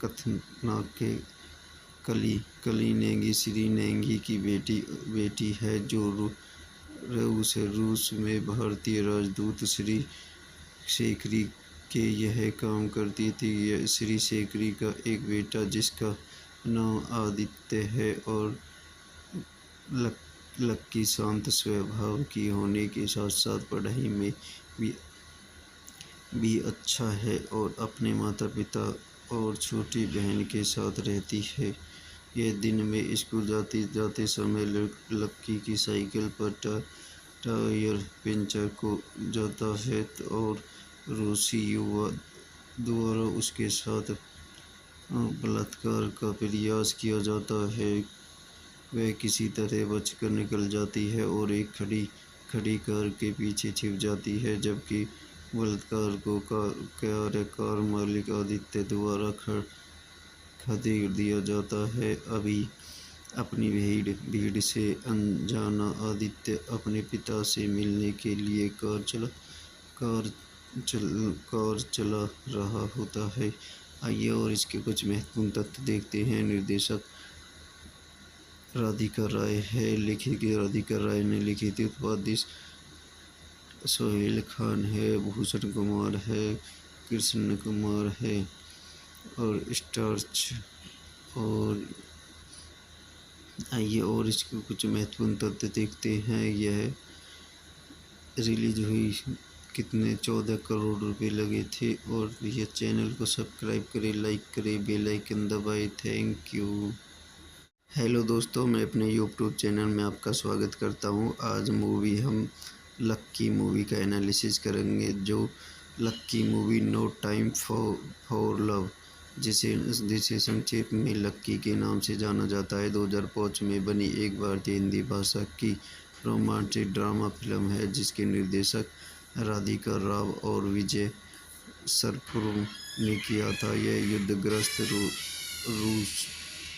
कथानक कली नेगी श्री नेगी की बेटी है, जो रूस में भारतीय राजदूत श्री शेखरी के यह काम करती थी। श्री शेखरी का एक बेटा जिसका नाम आदित्य है और लक्की शांत स्वभाव की होने के साथ साथ पढ़ाई में भी अच्छा है और अपने माता पिता और छोटी बहन के साथ रहती है। यह दिन में स्कूल जाते समय लक्की की साइकिल पर टायर पंचर हो जाता है और रूसी युवक द्वारा उसके साथ बलात्कार का प्रयास किया जाता है। वह किसी तरह बचकर निकल जाती है और एक खड़ी कार के पीछे छिप जाती है, जबकि बलात्कार को कार मालिक आदित्य द्वारा खदेड़ दिया जाता है। अपनी भीड़ से अनजाना आदित्य अपने पिता से मिलने के लिए कार चला रहा होता है। आइए और इसके कुछ महत्वपूर्ण तथ्य देखते हैं। निर्देशक राधिका राय है, लेखक राधिका राय ने लिखी थी। उत्पादित सोहेल खान है, भूषण कुमार है, कृष्ण कुमार है और स्टार्च। और आइए और इसके कुछ महत्वपूर्ण तथ्य देखते हैं। यह रिलीज हुई कितने 14 करोड़ रुपए लगे थे। और यह चैनल को सब्सक्राइब करें, लाइक करें, बेल आइकन दबाएं। Thank you. हेलो दोस्तों, मैं अपने यूट्यूब चैनल में आपका स्वागत करता हूँ। आज मूवी हम लक्की मूवी का एनालिसिस करेंगे। जो लक्की movie no time for love, जिसे जिसे संक्षेप में लक्की के नाम से जाना जाता है, 2005 में बनी एक भारतीय हिंदी भाषा की रोमांटिक ड्रामा फिल्म है, जिसके निर्देशक राधिका राव और विजय सरपुर ने किया था। यह युद्धग्रस्त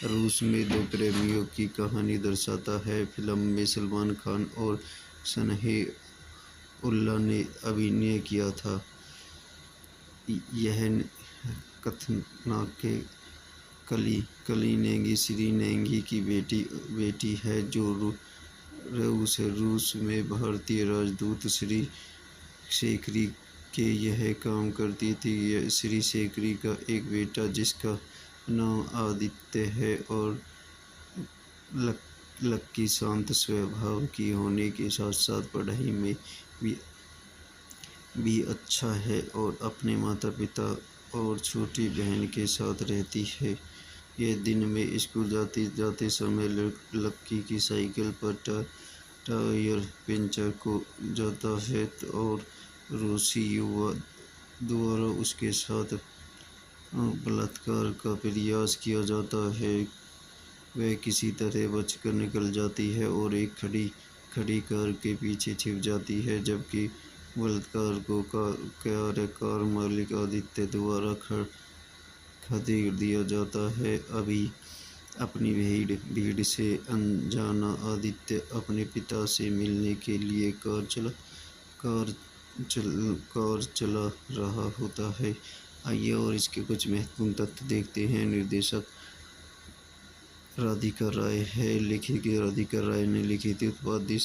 रूस में दो प्रेमियों की कहानी दर्शाता है। फिल्म में सलमान खान और सनह-उल्लाह ने अभिनय किया था। यह कथानाक कली नेगी श्री नेगी की बेटी है, जो रूस में भारतीय राजदूत श्री शेखरी के यह काम करती थी। श्री शेखरी का एक बेटा जिसका नाम आदित्य है और लक्की शांत स्वभाव की होने के साथ साथ पढ़ाई में भी अच्छा है और अपने माता पिता और छोटी बहन के साथ रहती है। यह दिन में स्कूल जाते समय लक्की की साइकिल पर टायर पंचर हो जाता है और रूसी युवक द्वारा उसके साथ बलात्कार का प्रयास किया जाता है। वह किसी तरह बचकर निकल जाती है और एक खड़ी कार के पीछे छिप जाती है, जबकि बलात्कार को कार मालिक आदित्य द्वारा खदेड़ दिया जाता है। अपनी भीड़ से अनजाना आदित्य अपने पिता से मिलने के लिए कार चला रहा होता है। आइए और इसके कुछ महत्वपूर्ण तथ्य देखते हैं। निर्देशक राधिका राय है। लेखक राधिका राय ने लिखी थी। उत्पादित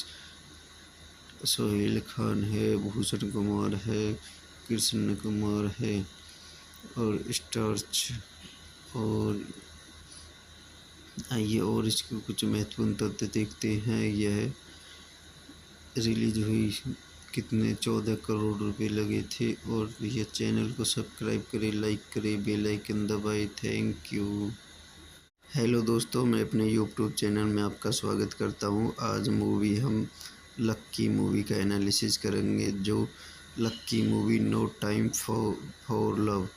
सोहेल खान है, भूषण कुमार है, कृष्ण कुमार है और स्टार्च। और आइए और इसके कुछ महत्वपूर्ण तथ्य देखते हैं। यह रिलीज हुई कितने 14 करोड़ रुपए लगे थे। और यह चैनल को सब्सक्राइब करें, लाइक करें, बेल आइकन दबाएं। Thank you. हेलो दोस्तों, मैं अपने यूट्यूब चैनल में आपका स्वागत करता हूँ। आज मूवी हम लक्की मूवी का एनालिसिस करेंगे। जो लक्की movie no time for love,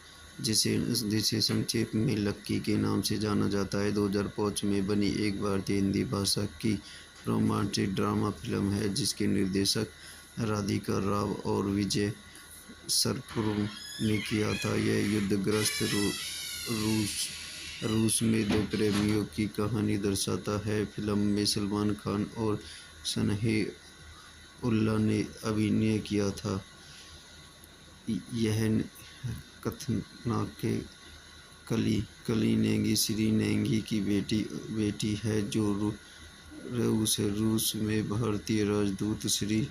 जिसे संक्षेप में लक्की के नाम से जाना जाता है, 2005 में बनी एक भारतीय हिंदी भाषा की रोमांटिक ड्रामा फिल्म है, जिसके निर्देशक राधिका राव और विजय सरपुर ने किया था। यह युद्धग्रस्त रूस में दो प्रेमियों की कहानी दर्शाता है। फिल्म में सलमान खान और सनह-उल्लाह ने अभिनय किया था। यह कथानाक कली नेगी श्री नेगी की बेटी है, जो रूस में भारतीय राजदूत श्री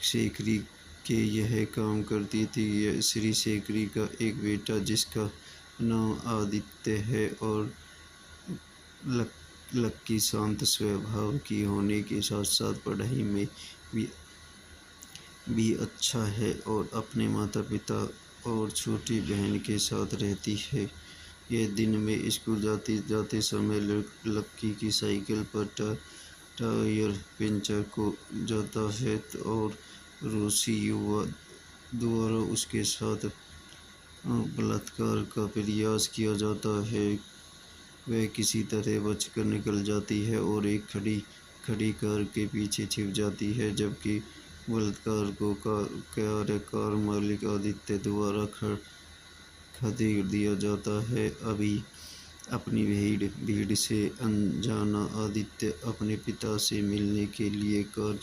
शेखरी के यह काम करती थी। श्री शेखरी का एक बेटा जिसका नाम आदित्य है और लक्की शांत स्वभाव की होने के साथ साथ पढ़ाई में भी अच्छा है और अपने माता पिता और छोटी बहन के साथ रहती है। यह दिन में स्कूल जाते समय लक्की की साइकिल पर टायर पंचर हो जाता है और रूसी युवक द्वारा उसके साथ बलात्कार का प्रयास किया जाता है। वह किसी तरह बचकर निकल जाती है और एक खड़ी कार के पीछे छिप जाती है, जबकि बलात्कार को कार मालिक आदित्य द्वारा खदेड़ दिया जाता है। अपनी भीड़ से अनजाना आदित्य अपने पिता से मिलने के लिए कार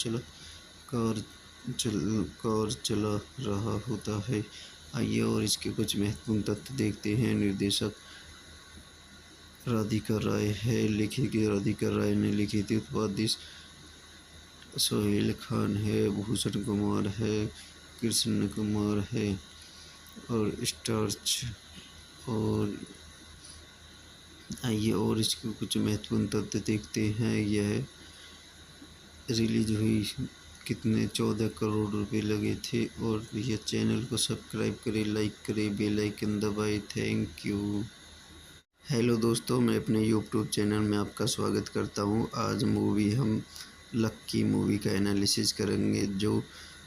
चला रहा होता है। आइए और इसके कुछ महत्वपूर्ण तथ्य देखते हैं। निर्देशक राधिका राय है। लेखक राधिका राय ने लिखी थी। उत्पादित सोहेल खान है, भूषण कुमार है, कृष्ण कुमार है और स्टार्च। और आइए और इसके कुछ महत्वपूर्ण तथ्य देखते हैं। यह रिलीज हुई कितने 14 करोड़ रुपए लगे थे। और यह चैनल को सब्सक्राइब करें, लाइक करें, बेल आइकन दबाएं। Thank you. हेलो दोस्तों, मैं अपने यूट्यूब चैनल में आपका स्वागत करता हूँ। आज हम लक्की मूवी का एनालिसिस करेंगे, जो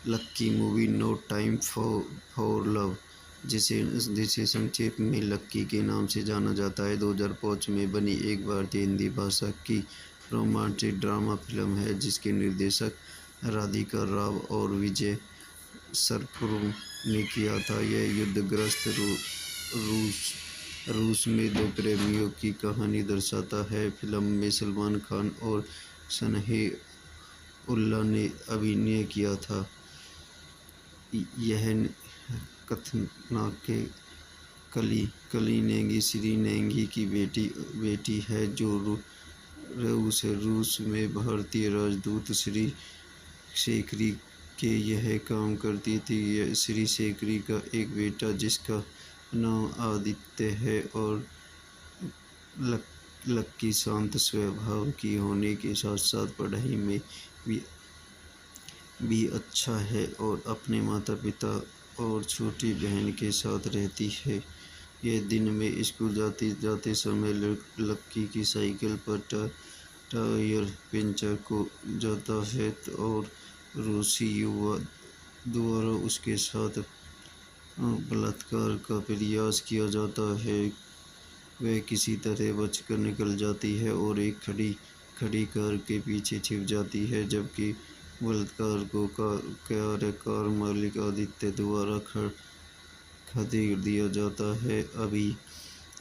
लक्की movie no time for love, जिसे जिसे संक्षेप में लक्की के नाम से जाना जाता है, 2005 में बनी एक भारतीय हिंदी भाषा की रोमांटिक ड्रामा फिल्म है, जिसके निर्देशक राधिका राव और विजय सरपुरम ने किया था। यह युद्धग्रस्त रूस में दो प्रेमियों की कहानी दर्शाता है। फिल्म में सलमान खान और सनह-उल्लाह ने अभिनय किया था। यह कथानक कली नेगी श्री नेगी की बेटी है, जो रूस में भारतीय राजदूत श्री शेखरी के यह काम करती थी। श्री शेखरी का एक बेटा जिसका नाम आदित्य है और लक्की शांत स्वभाव की होने के साथ साथ पढ़ाई में भी अच्छा है और अपने माता पिता और छोटी बहन के साथ रहती है। यह दिन में स्कूल जाते समय लक्की की साइकिल पर टायर पंचर हो जाता है और रूसी युवा द्वारा उसके साथ बलात्कार का प्रयास किया जाता है। वह किसी तरह बचकर निकल जाती है और एक खड़ी कार के पीछे छिप जाती है, जबकि बलात्कार को कार मालिक आदित्य द्वारा खदेड़ दिया जाता है।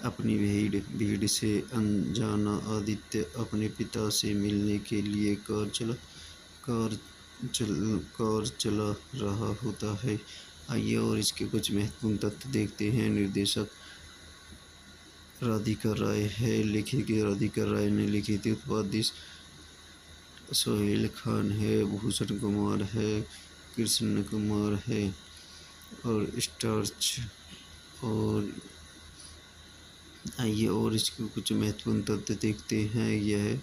अपनी भीड़ से अनजाना आदित्य अपने पिता से मिलने के लिए कार चला रहा होता है। आइए और इसके कुछ महत्वपूर्ण तथ्य देखते हैं। निर्देशक राधिका राय है। लेखिका राधिका राय ने लिखी थी। उत्पादित सोहेल खान है, भूषण कुमार है, कृष्ण कुमार है और स्टार्च। और आइए और इसके कुछ महत्वपूर्ण तथ्य देखते हैं। यह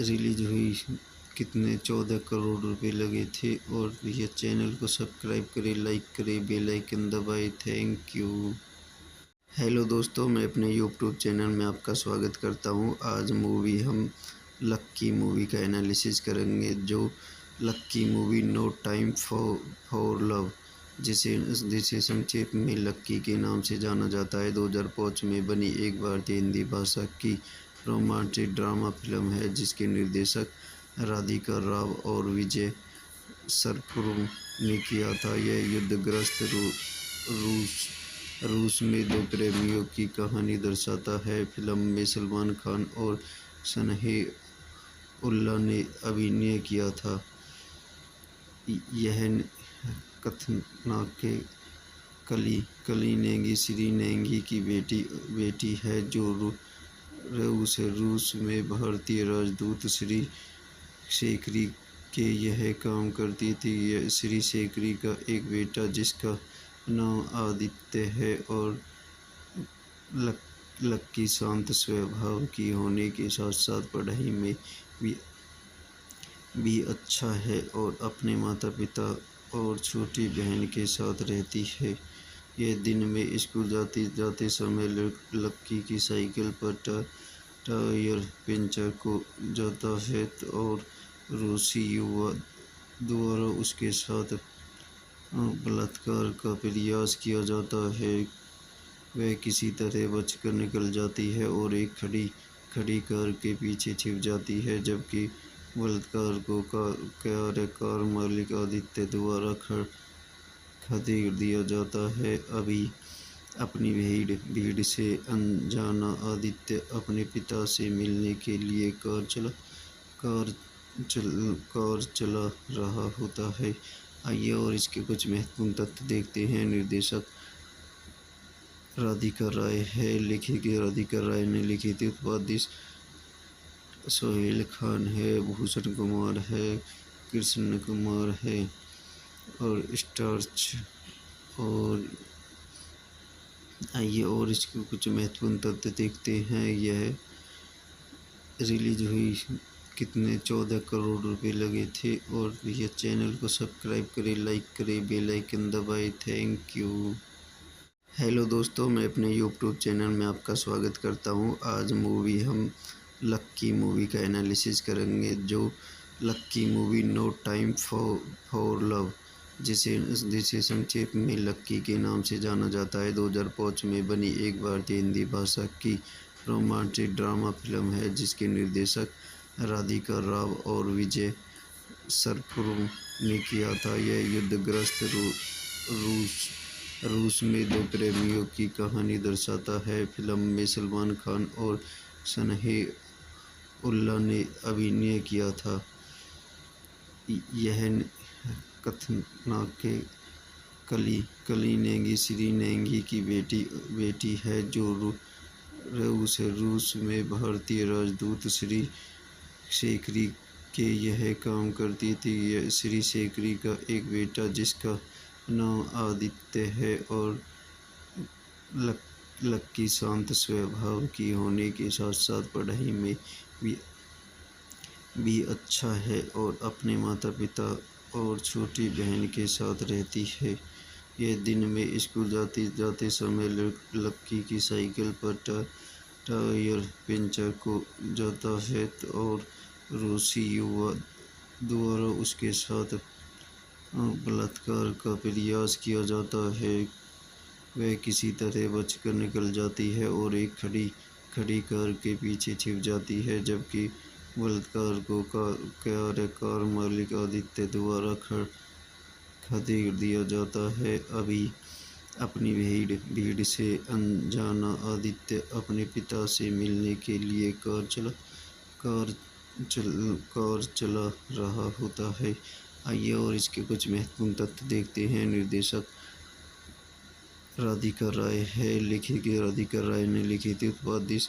रिलीज हुई कितने 14 करोड़ रुपए लगे थे। और यह चैनल को सब्सक्राइब करें, लाइक करें, बेल आइकन दबाएं। Thank you. हेलो दोस्तों, मैं अपने यूट्यूब चैनल में आपका स्वागत करता हूँ। आज हम लक्की मूवी का एनालिसिस करेंगे, जो लक्की movie no time for love, जिसे संक्षेप में लक्की के नाम से जाना जाता है, 2005 में बनी एक भारतीय हिंदी भाषा की रोमांटिक ड्रामा फिल्म है, जिसके निर्देशक राधिका राव और विजय सरपुरम ने किया था। यह युद्धग्रस्त रूस में दो प्रेमियों की कहानी दर्शाता है। फिल्म में सलमान खान और सनह-उल्लाह ने अभिनय किया था। यह कथानक कली नेगी श्री नेगी की बेटी है, जो रूस में भारतीय राजदूत श्री शेखरी के यह काम करती थी। श्री शेखरी का एक बेटा जिसका नाम आदित्य है और लक्की शांत स्वभाव की होने के साथ साथ पढ़ाई में भी अच्छा है और अपने माता पिता और छोटी बहन के साथ रहती है। यह दिन में स्कूल जाते समय लक्की की साइकिल पर टायर पंचर हो जाता है और रूसी युवा द्वारा उसके साथ बलात्कार का प्रयास किया जाता है। वह किसी तरह बचकर निकल जाती है और एक खड़ी कार के पीछे छिप जाती है, जबकि बलात्कार को कार मालिक आदित्य द्वारा खदेड़ दिया जाता है। अपनी भीड़ से अनजाना आदित्य अपने पिता से मिलने के लिए कार चला रहा होता है। आइए और इसके कुछ महत्वपूर्ण तथ्य देखते हैं। निर्देशक राधिका राय है। लेखिका राधिका राय ने लिखी थी। उत्पादित सोहेल खान है, भूषण कुमार है, कृष्ण कुमार है और स्टार्च। और आइए और इसके कुछ महत्वपूर्ण तथ्य देखते हैं। यह रिलीज हुई कितने 14 करोड़ रुपए लगे थे। और यह चैनल को सब्सक्राइब करें, लाइक करें, बेल आइकन दबाएं। Thank you. हेलो दोस्तों, मैं अपने यूट्यूब चैनल में आपका स्वागत करता हूं। आज मूवी हम लक्की मूवी का एनालिसिस करेंगे, जो लक्की movie no time for love, जिसे जिसे संक्षेप में लक्की के नाम से जाना जाता है, 2005 में बनी एक भारतीय हिंदी भाषा की रोमांटिक ड्रामा फिल्म है, जिसके निर्देशक राधिका राव और विजय सरपुरम ने किया था। यह युद्धग्रस्त रूस में दो प्रेमियों की कहानी दर्शाता है। फिल्म में सलमान खान और सनह-उल्लाह ने अभिनय किया था। यह कथानक कली नेगी श्री नेगी की बेटी है, जो रूस में भारतीय राजदूत श्री शेखरी के यह काम करती थी। श्री शेखरी का एक बेटा जिसका नाम आदित्य है और लक्की शांत स्वभाव की होने के साथ साथ पढ़ाई में भी अच्छा है और अपने माता पिता और छोटी बहन के साथ रहती है। यह दिन में स्कूल जाते समय लक्की की साइकिल पर टायर पंचर हो जाता है और रूसी युवक द्वारा उसके साथ बलात्कार का प्रयास किया जाता है। वह किसी तरह बचकर निकल जाती है और एक खड़ी कार के पीछे छिप जाती है, जबकि बलात्कार को कार मालिक आदित्य द्वारा खदेड़ दिया जाता है। अपनी भीड़ से अनजाना आदित्य अपने पिता से मिलने के लिए कार चला रहा होता है। आइए और इसके कुछ महत्वपूर्ण तथ्य देखते हैं। निर्देशक राधिका राय है, राधिका राय ने लिखी थी। उत्पादित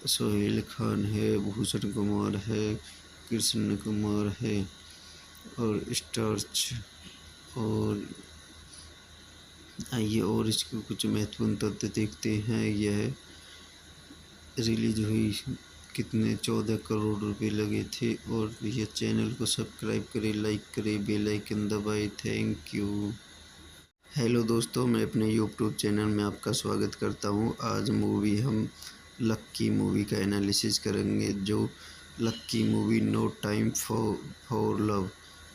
सोहेल खान है, भूषण कुमार है, कृष्ण कुमार है और स्टार्च। और आइए और इसके कुछ महत्वपूर्ण तथ्य देखते हैं। यह रिलीज हुई कितने 14 करोड़ रुपए लगे थे। और यह चैनल को सब्सक्राइब करें, लाइक करें, बेल आइकन दबाएं। Thank you. हेलो दोस्तों, मैं अपने यूट्यूब चैनल में आपका स्वागत करता हूं। आज मूवी हम लक्की मूवी का एनालिसिस करेंगे, जो लक्की movie no time for love,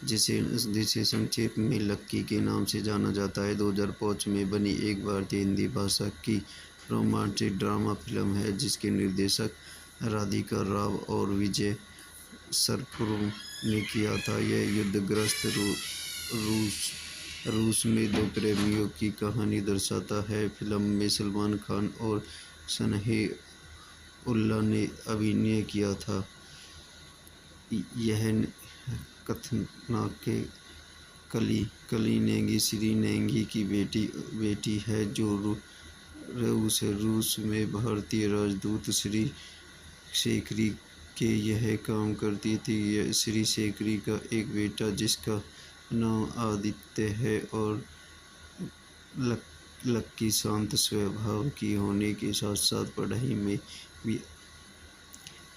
जिसे संक्षेप में लक्की के नाम से जाना जाता है, 2005 में बनी एक भारतीय हिंदी भाषा की रोमांटिक ड्रामा फिल्म है, जिसके निर्देशक राधिका राव और विजय सरपुरम ने किया था। यह युद्धग्रस्त रूस में दो प्रेमियों की कहानी दर्शाता है। फिल्म में सलमान खान और सनह-उल्लाह ने अभिनय किया था। यह कथानक कली नेगी श्री नेगी की बेटी है, जो रूस में भारतीय राजदूत श्री शेखरी के यह काम करती थी। श्री शेखरी का एक बेटा जिसका नाम आदित्य है और लक्की शांत स्वभाव की होने के साथ साथ पढ़ाई में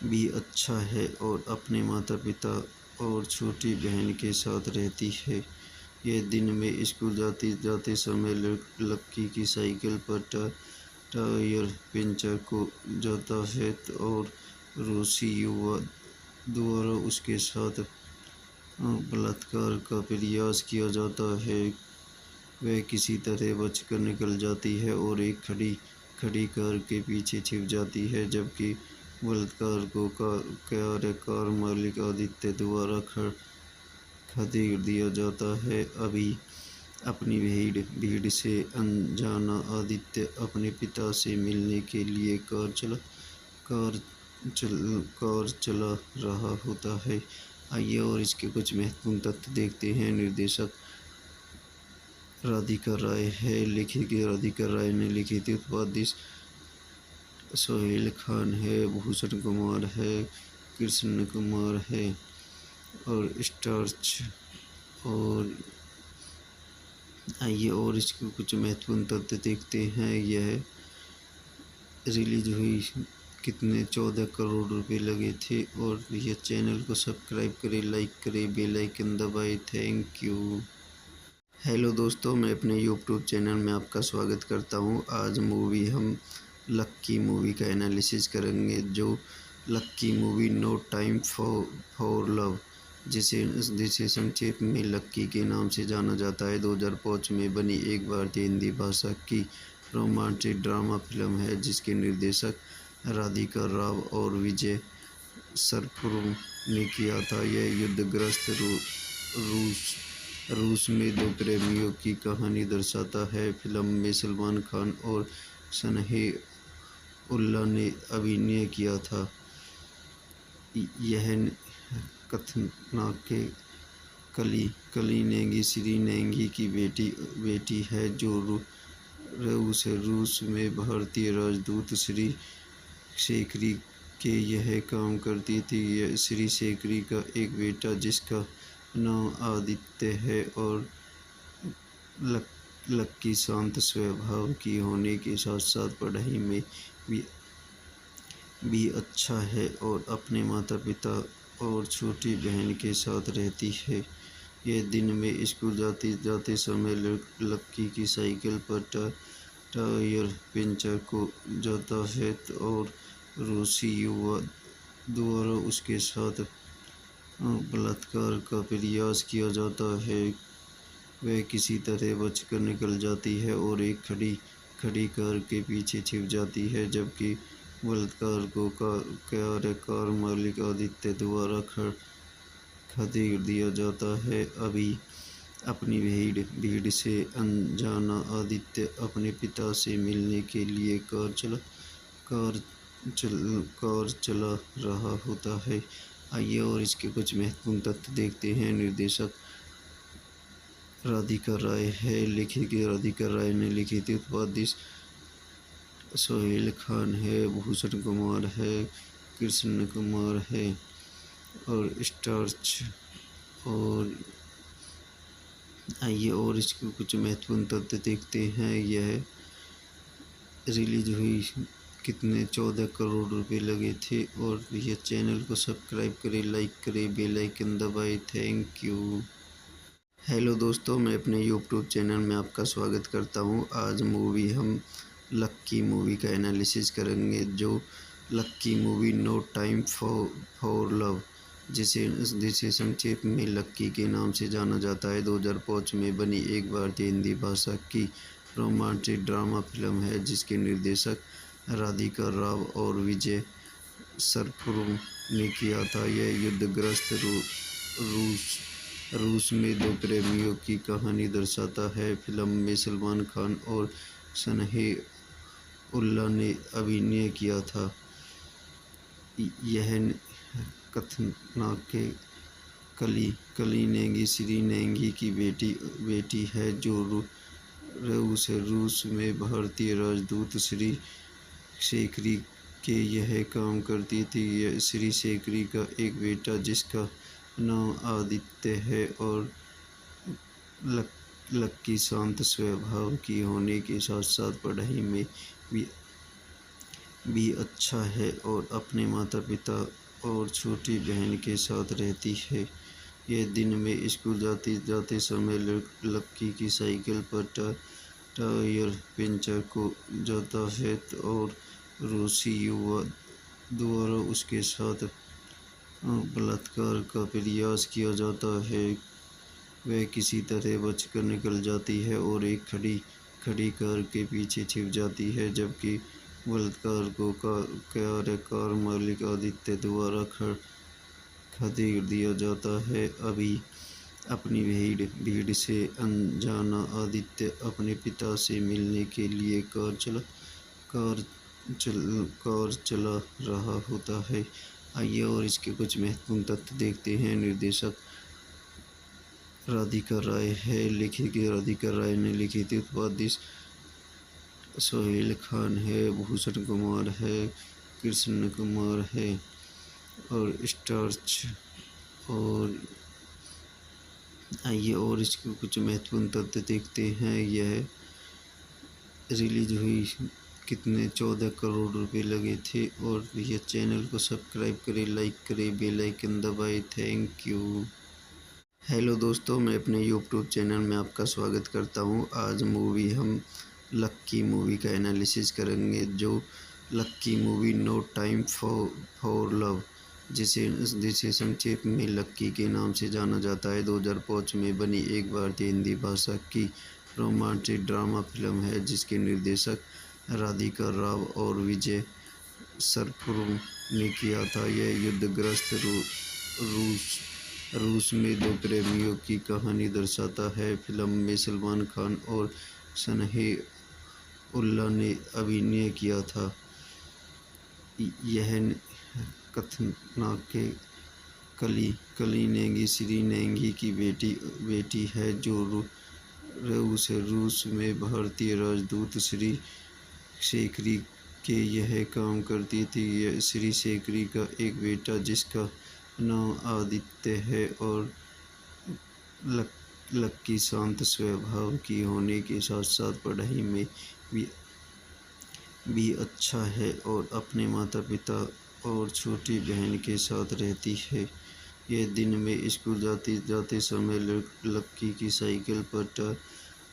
भी अच्छा है और अपने माता पिता और छोटी बहन के साथ रहती है। यह दिन में स्कूल जाते समय लक्की की साइकिल पर टायर पंचर हो जाता है और रूसी युवक द्वारा उसके साथ बलात्कार का प्रयास किया जाता है। वह किसी तरह बचकर निकल जाती है और एक खड़ी कार के पीछे छिप जाती है, जबकि बलात्कार को कार मालिक आदित्य द्वारा खदेड़ दिया जाता है। अपनी भीड़ से अनजाना आदित्य अपने पिता से मिलने के लिए कार चला रहा होता है। आइए और इसके कुछ महत्वपूर्ण तथ्य देखते हैं। निर्देशक राधिका राय है, राधिका राय ने लिखी थी। उत्पादित सोहेल खान है, भूषण कुमार है, कृष्ण कुमार है और स्टार्च। और आइए और इसके कुछ महत्वपूर्ण तथ्य देखते हैं। यह रिलीज हुई कितने 14 करोड़ रुपए लगे थे। और यह चैनल को सब्सक्राइब करें, लाइक करें, बेल आइकन दबाएं। Thank you. हेलो दोस्तों, मैं अपने यूट्यूब चैनल में आपका स्वागत करता हूँ। आज मूवी हम लक्की मूवी का एनालिसिस करेंगे, जो लक्की movie no time for love, जिसे जिसे संक्षेप में लक्की के नाम से जाना जाता है, 2005 में बनी एक भारतीय हिंदी भाषा की रोमांटिक ड्रामा फिल्म है, जिसके निर्देशक राधिका राव और विजय सरपुरुम ने किया था। यह युद्धग्रस्त रूस में दो प्रेमियों की कहानी दर्शाता है। फिल्म में सलमान खान और सनह-उल्लाह ने अभिनय किया था। यह कथानक कली नेगी श्री नेगी की बेटी है, जो रूस में भारतीय राजदूत श्री शेखरी के यह काम करती थी। श्री शेखरी का एक बेटा जिसका नाम आदित्य है और लक्की शांत स्वभाव की होने के साथ साथ पढ़ाई में भी अच्छा है और अपने माता पिता और छोटी बहन के साथ रहती है। यह दिन में स्कूल जाते समय लक्की की साइकिल पर टायर पंचर हो जाता है और रूसी युवक द्वारा उसके साथ बलात्कार का प्रयास किया जाता है। वह किसी तरह बचकर निकल जाती है और एक खड़ी कार के पीछे छिप जाती है, जबकि बलात्कार को कार मालिक आदित्य द्वारा खदेड़ दिया जाता है। अपनी भीड़ से अनजाना आदित्य अपने पिता से मिलने के लिए कार चला रहा होता है। आइए और इसके कुछ महत्वपूर्ण तथ्य देखते हैं। निर्देशक राधिका राय है, लेखक राधिका राय ने लिखी थी। उत्पादित सोहेल खान है, भूषण कुमार है, कृष्ण कुमार है और स्टार्च। और आइए और इसके कुछ महत्वपूर्ण तथ्य देखते हैं। यह रिलीज हुई कितने 14 करोड़ रुपए लगे थे। और यह चैनल को सब्सक्राइब करें, लाइक करें, बेल आइकन दबाएं। Thank you. हेलो दोस्तों, मैं अपने यूट्यूब चैनल में आपका स्वागत करता हूँ। आज मूवी हम लक्की मूवी का एनालिसिस करेंगे, जो लक्की movie no time for love, जिसे संक्षेप में लक्की के नाम से जाना जाता है, 2005 में बनी एक भारतीय हिंदी भाषा की रोमांटिक ड्रामा फिल्म है, जिसके निर्देशक राधिका राव और विजय सरपुरुम ने किया था। यह युद्धग्रस्त रूस में दो प्रेमियों की कहानी दर्शाता है। फिल्म में सलमान खान और सनह-उल्लाह ने अभिनय किया था। यह कथानक कली नेगी श्री नेगी की बेटी है, जो रूस में भारतीय राजदूत श्री शेखरी के यह काम करती थी। श्री शेखरी का एक बेटा जिसका नाम आदित्य है और लक्की शांत स्वभाव की होने के साथ साथ पढ़ाई में भी अच्छा है और अपने माता पिता और छोटी बहन के साथ रहती है। यह दिन में स्कूल जाते समय लक्की की साइकिल पर टायर पंचर हो जाता है और रूसी युवक द्वारा उसके साथ बलात्कार का प्रयास किया जाता है। वह किसी तरह बचकर निकल जाती है और एक खड़ी कार के पीछे छिप जाती है, जबकि बलात्कार को कार मालिक आदित्य द्वारा खदेड़ दिया जाता है। अपनी भीड़ से अनजाना आदित्य अपने पिता से मिलने के लिए कार चला रहा होता है। आइए और इसके कुछ महत्वपूर्ण तथ्य देखते हैं। निर्देशक राधिका राय है, लेखक राधिका राय ने लिखी थी। उत्पादित सोहेल खान है, भूषण कुमार है, कृष्ण कुमार है और स्टार्च। और आइए और इसके कुछ महत्वपूर्ण तथ्य देखते हैं। यह रिलीज हुई कितने 14 करोड़ रुपए लगे थे। और यह चैनल को सब्सक्राइब करें, लाइक करें, बेल आइकन दबाएं। Thank you. हेलो दोस्तों, मैं अपने यूट्यूब चैनल में आपका स्वागत करता हूँ। आज हम लक्की मूवी का एनालिसिस करेंगे। जो लक्की movie no time for love, जिसे जिसे संक्षेप में लक्की के नाम से जाना जाता है, 2005 में बनी एक भारतीय हिंदी भाषा की रोमांटिक ड्रामा फिल्म है, जिसके निर्देशक राधिका राव और विजय सरपुर ने किया था। यह युद्धग्रस्त रूस रूस में दो प्रेमियों की कहानी दर्शाता है। फिल्म में सलमान खान और सनह-उल्लाह ने अभिनय किया था। यह कथानायक कली नेगी श्री नेगी की बेटी है, जो रूस में भारतीय राजदूत श्री शेखरी के यह काम करती थी। श्री शेखरी का एक बेटा जिसका नाम आदित्य है और लक्की शांत स्वभाव की होने के साथ साथ पढ़ाई में भी अच्छा है और अपने माता पिता और छोटी बहन के साथ रहती है। यह दिन में स्कूल जाते समय लक्की की साइकिल पर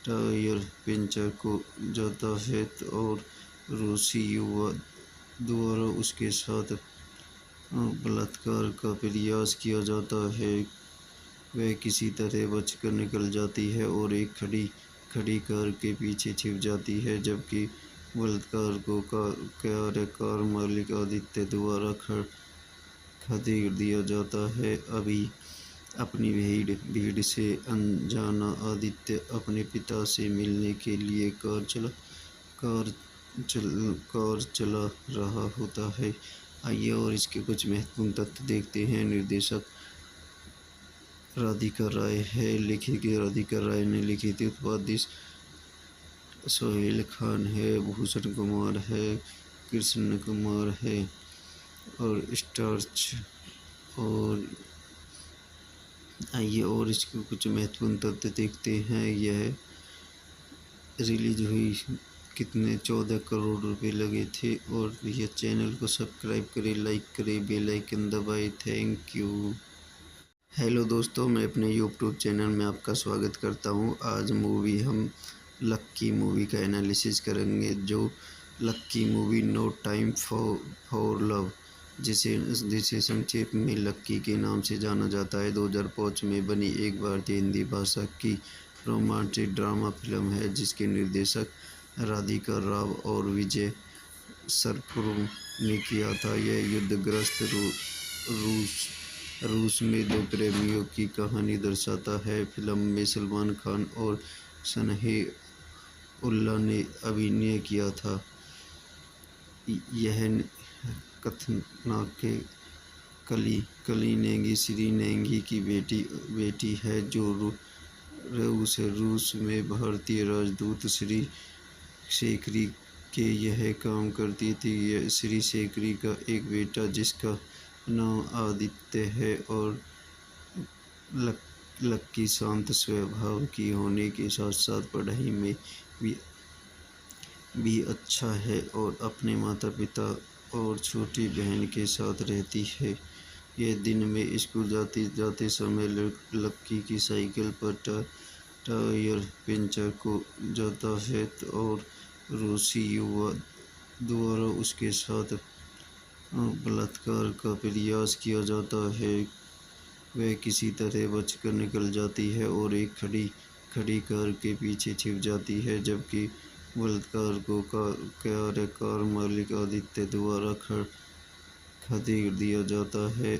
टायर पंचर हो जाता है और रूसी युवक द्वारा उसके साथ बलात्कार का प्रयास किया जाता है। वह किसी तरह बचकर निकल जाती है और एक खड़ी कार के पीछे छिप जाती है, जबकि बलात्कार को कार मालिक आदित्य द्वारा खदेड़ दिया जाता है। अपनी भीड़ से अनजाना आदित्य अपने पिता से मिलने के लिए कार चला रहा होता है। आइए और इसके कुछ महत्वपूर्ण तथ्य देखते हैं। निर्देशक राधिका राय है, लेखिका राधिका राय ने लिखी थी। उत्पादित सोहेल खान है, भूषण कुमार है, कृष्ण कुमार है और स्टार्च। और आइए और इसके कुछ महत्वपूर्ण तथ्य देखते हैं। यह रिलीज हुई कितने 14 करोड़ रुपए लगे थे। और यह चैनल को सब्सक्राइब करें, लाइक करें, बेल आइकन दबाएं। Thank you. हेलो दोस्तों, मैं अपने यूट्यूब चैनल में आपका स्वागत करता हूँ। आज हम लक्की मूवी का एनालिसिस करेंगे। जो लक्की movie no time for love, जिसे संक्षेप में लक्की के नाम से जाना जाता है, 2005 में बनी एक भारतीय हिंदी भाषा की रोमांटिक ड्रामा फिल्म है, जिसके निर्देशक राधिका राव और विजय सरपुर ने किया था। यह युद्धग्रस्त रूस में दो प्रेमियों की कहानी दर्शाता है। फिल्म में सलमान खान और सनह-उल्लाह ने अभिनय किया था। यह कथानायक कली नेगी श्री नेगी की बेटी है, जो रूस में भारतीय राजदूत श्री शेखरी के यह काम करती थी। श्री शेखरी का एक बेटा जिसका नाम आदित्य है और लक्की शांत स्वभाव की होने के साथ साथ पढ़ाई में भी अच्छा है और अपने माता पिता और छोटी बहन के साथ रहती है। यह दिन में स्कूल जाते समय लक्की की साइकिल पर टायर पंचर हो जाता है और रूसी युवक द्वारा उसके साथ बलात्कार का प्रयास किया जाता है। वह किसी तरह बचकर निकल जाती है और एक खड़ी कार के पीछे छिप जाती है, जबकि बलात्कार को कार मालिक आदित्य द्वारा खदेड़ दिया जाता है।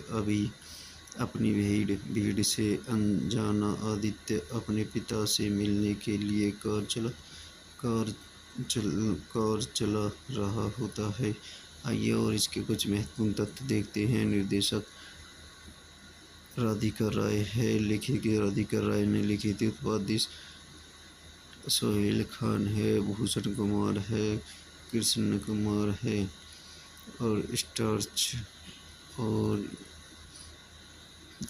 अपनी भीड़ से अनजाना आदित्य अपने पिता से मिलने के लिए कार चला रहा होता है। आइए और इसके कुछ महत्वपूर्ण तथ्य देखते हैं। निर्देशक राधिका राय है, लेखिका राधिका राय ने लिखी थी। उत्पादित सोहेल खान है, भूषण कुमार है, कृष्ण कुमार है और स्टार्च। और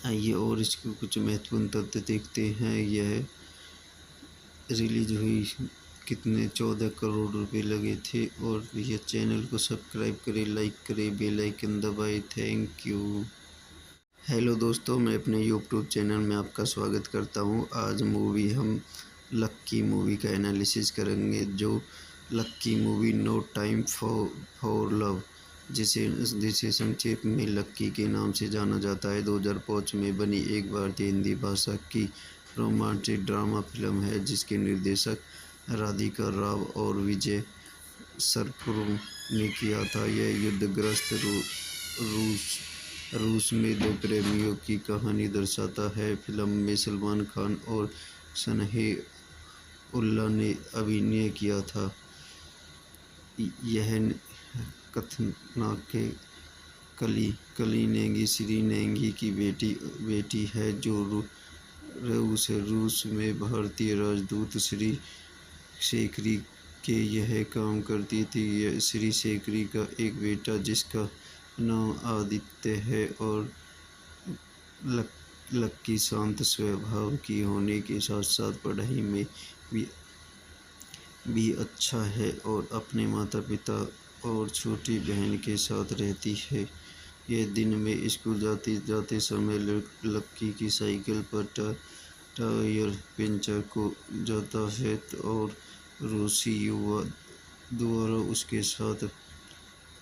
आइए और इसके कुछ महत्वपूर्ण तथ्य देखते हैं। यह रिलीज हुई कितने 14 करोड़ रुपए लगे थे। और यह चैनल को सब्सक्राइब करें, लाइक करें, बेल आइकन दबाएं। Thank you. हेलो दोस्तों, मैं अपने यूट्यूब चैनल में आपका स्वागत करता हूं। आज हम लक्की मूवी का एनालिसिस करेंगे। जो लक्की movie no time for love, जिसे जिसे संक्षेप में लक्की के नाम से जाना जाता है, 2005 में बनी एक भारतीय हिंदी भाषा की रोमांटिक ड्रामा फिल्म है, जिसके निर्देशक राधिका राव और विजय सरपुरुम ने किया था। यह युद्धग्रस्त रूस में दो प्रेमियों की कहानी दर्शाता है। फिल्म में सलमान खान और सनह-उल्लाह ने अभिनय किया था। यह कथानक कली नेगी श्री नेगी की बेटी है, जो रूस में भारतीय राजदूत श्री शेखरी के यह काम करती थी। श्री शेखरी का एक बेटा जिसका नाम आदित्य है और लक्की शांत स्वभाव की होने के साथ साथ पढ़ाई में भी अच्छा है और अपने माता पिता और छोटी बहन के साथ रहती है। यह दिन में स्कूल जाते समय लक्की की साइकिल पर टायर पंचर हो जाता है और रूसी युवक द्वारा उसके साथ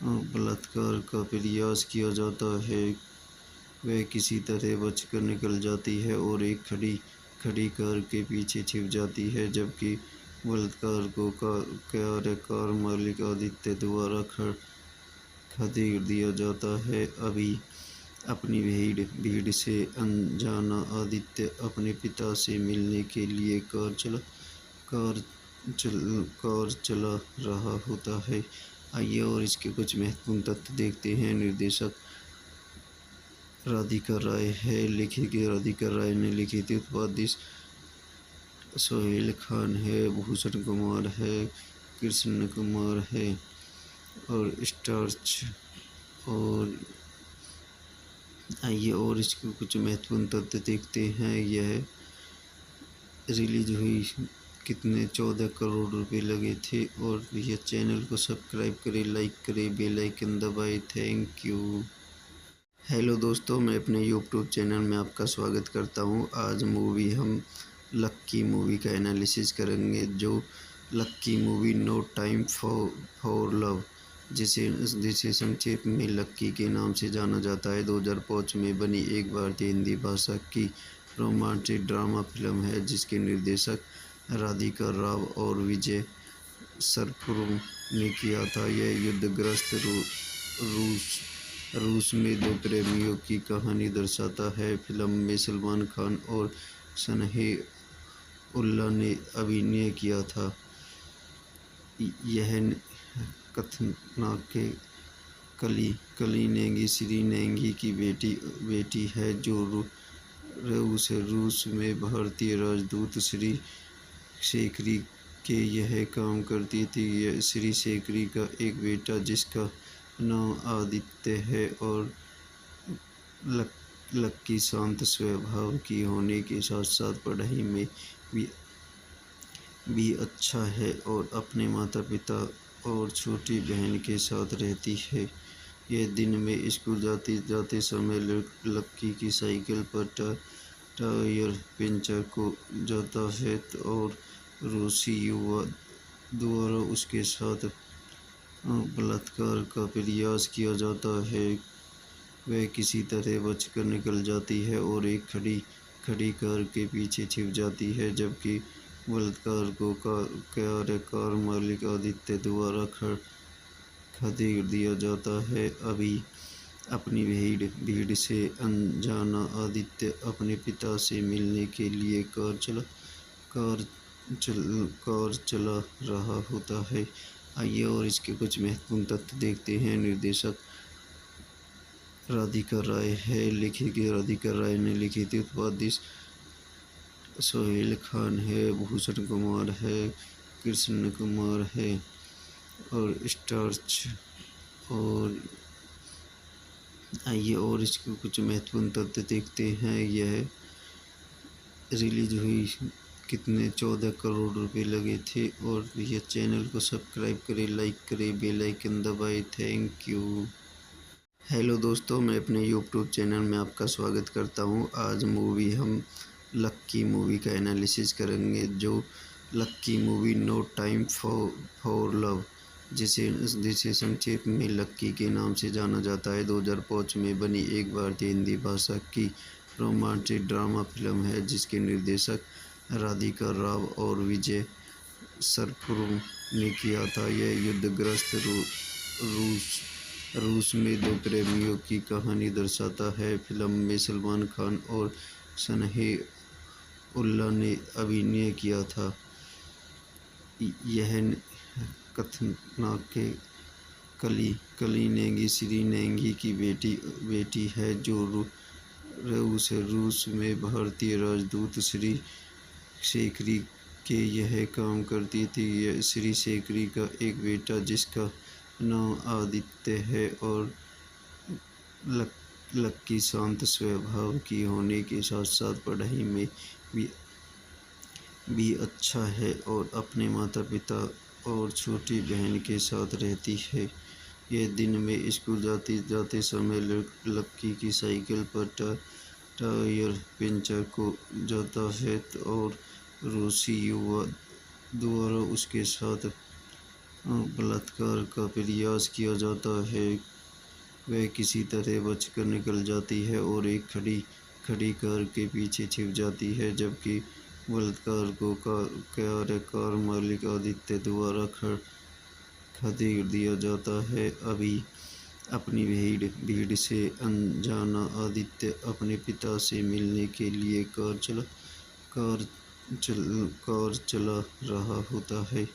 बलात्कार का प्रयास किया जाता है। वह किसी तरह बचकर निकल जाती है और एक खड़ी कार के पीछे छिप जाती है, जबकि बलात्कार को कार मालिक आदित्य द्वारा खदेड़ दिया जाता है। अपनी भीड़ से अनजाना आदित्य अपने पिता से मिलने के लिए कार चला रहा होता है। आइए और इसके कुछ महत्वपूर्ण तथ्य देखते हैं। निर्देशक राधिका राय है। राधिका राय ने लिखी थी। उत्पादित सोहेल खान है, भूषण कुमार है, कृष्ण कुमार है और स्टार्च। और आइए और इसके कुछ महत्वपूर्ण तथ्य देखते हैं। यह रिलीज हुई कितने 14 करोड़ रुपए लगे थे। और यह चैनल को सब्सक्राइब करें, लाइक करें, बेल आइकन दबाएं। Thank you. हेलो दोस्तों, मैं अपने यूट्यूब चैनल में आपका स्वागत करता हूं। आज हम लक्की मूवी का एनालिसिस करेंगे। जो लक्की movie no time for love, जिसे संक्षेप में लक्की के नाम से जाना जाता है, 2005 में बनी एक भारतीय हिंदी भाषा की रोमांटिक ड्रामा फिल्म है, जिसके निर्देशक राधिका राव और विजय सरपुरुम ने किया था। यह युद्धग्रस्त रूस में दो प्रेमियों की कहानी दर्शाता है। फिल्म में सलमान खान और सनह-उल्लाह ने अभिनय किया था। यह कथानक कली नेगी श्री नेगी की बेटी है, जो रूस में भारतीय राजदूत श्री शेखरी के यह काम करती थी। श्री शेखरी का एक बेटा जिसका नाम आदित्य है और लक्की शांत स्वभाव की होने के साथ साथ पढ़ाई में भी अच्छा है और अपने माता पिता और छोटी बहन के साथ रहती है। यह दिन में स्कूल जाते समय लक्की की साइकिल पर टायर पंचर हो जाता है और रूसी युवक द्वारा उसके साथ बलात्कार का प्रयास किया जाता है। वह किसी तरह बचकर निकल जाती है और एक खड़ी कार के पीछे छिप जाती है, जबकि बलात्कार को कार मालिक आदित्य द्वारा खदेड़ दिया जाता है। अपनी भीड़ से अनजाना आदित्य अपने पिता से मिलने के लिए कार चला रहा होता है। आइए और इसके कुछ महत्वपूर्ण तथ्य देखते हैं। निर्देशक राधिका राय है। राधिका राय ने लिखी थी। उत्पादित सोहेल खान है, भूषण कुमार है, कृष्ण कुमार है और स्टार्च। और आइए और इसके कुछ महत्वपूर्ण तथ्य देखते हैं। यह रिलीज हुई कितने 14 करोड़ रुपए लगे थे। और यह चैनल को सब्सक्राइब करें, लाइक करें, बेल आइकन दबाएं। Thank you. हेलो दोस्तों, मैं अपने यूट्यूब चैनल में आपका स्वागत करता हूं। आज मूवी हम लक्की मूवी का एनालिसिस करेंगे, जो लक्की movie no time for love, जिसे जिसे संक्षेप में लक्की के नाम से जाना जाता है, 2005 में बनी एक भारतीय हिंदी भाषा की रोमांटिक ड्रामा फिल्म है, जिसके निर्देशक राधिका राव और विजय सरपुर ने किया था। यह युद्धग्रस्त रूस में दो प्रेमियों की कहानी दर्शाता है। फिल्म में सलमान खान और सनह-उल्लाह ने अभिनय किया था। यह कथानक कली नेगी श्री नेगी की बेटी है, जो रूस में भारतीय राजदूत श्री शेखरी के यह काम करती थी। श्री शेखरी का एक बेटा जिसका नाम आदित्य है और लक्की शांत स्वभाव की होने के साथ साथ पढ़ाई में भी अच्छा है और अपने माता पिता और छोटी बहन के साथ रहती है। यह दिन में स्कूल जाते समय लक्की की साइकिल पर टायर पंचर हो जाता है और रूसी युवक द्वारा उसके साथ बलात्कार का प्रयास किया जाता है। वह किसी तरह बचकर निकल जाती है और एक खड़ी कार के पीछे छिप जाती है, जबकि बलात्कार को कार मालिक आदित्य द्वारा खदेड़ दिया जाता है। अपनी भीड़ से अनजाना आदित्य अपने पिता से मिलने के लिए कार चला रहा होता है।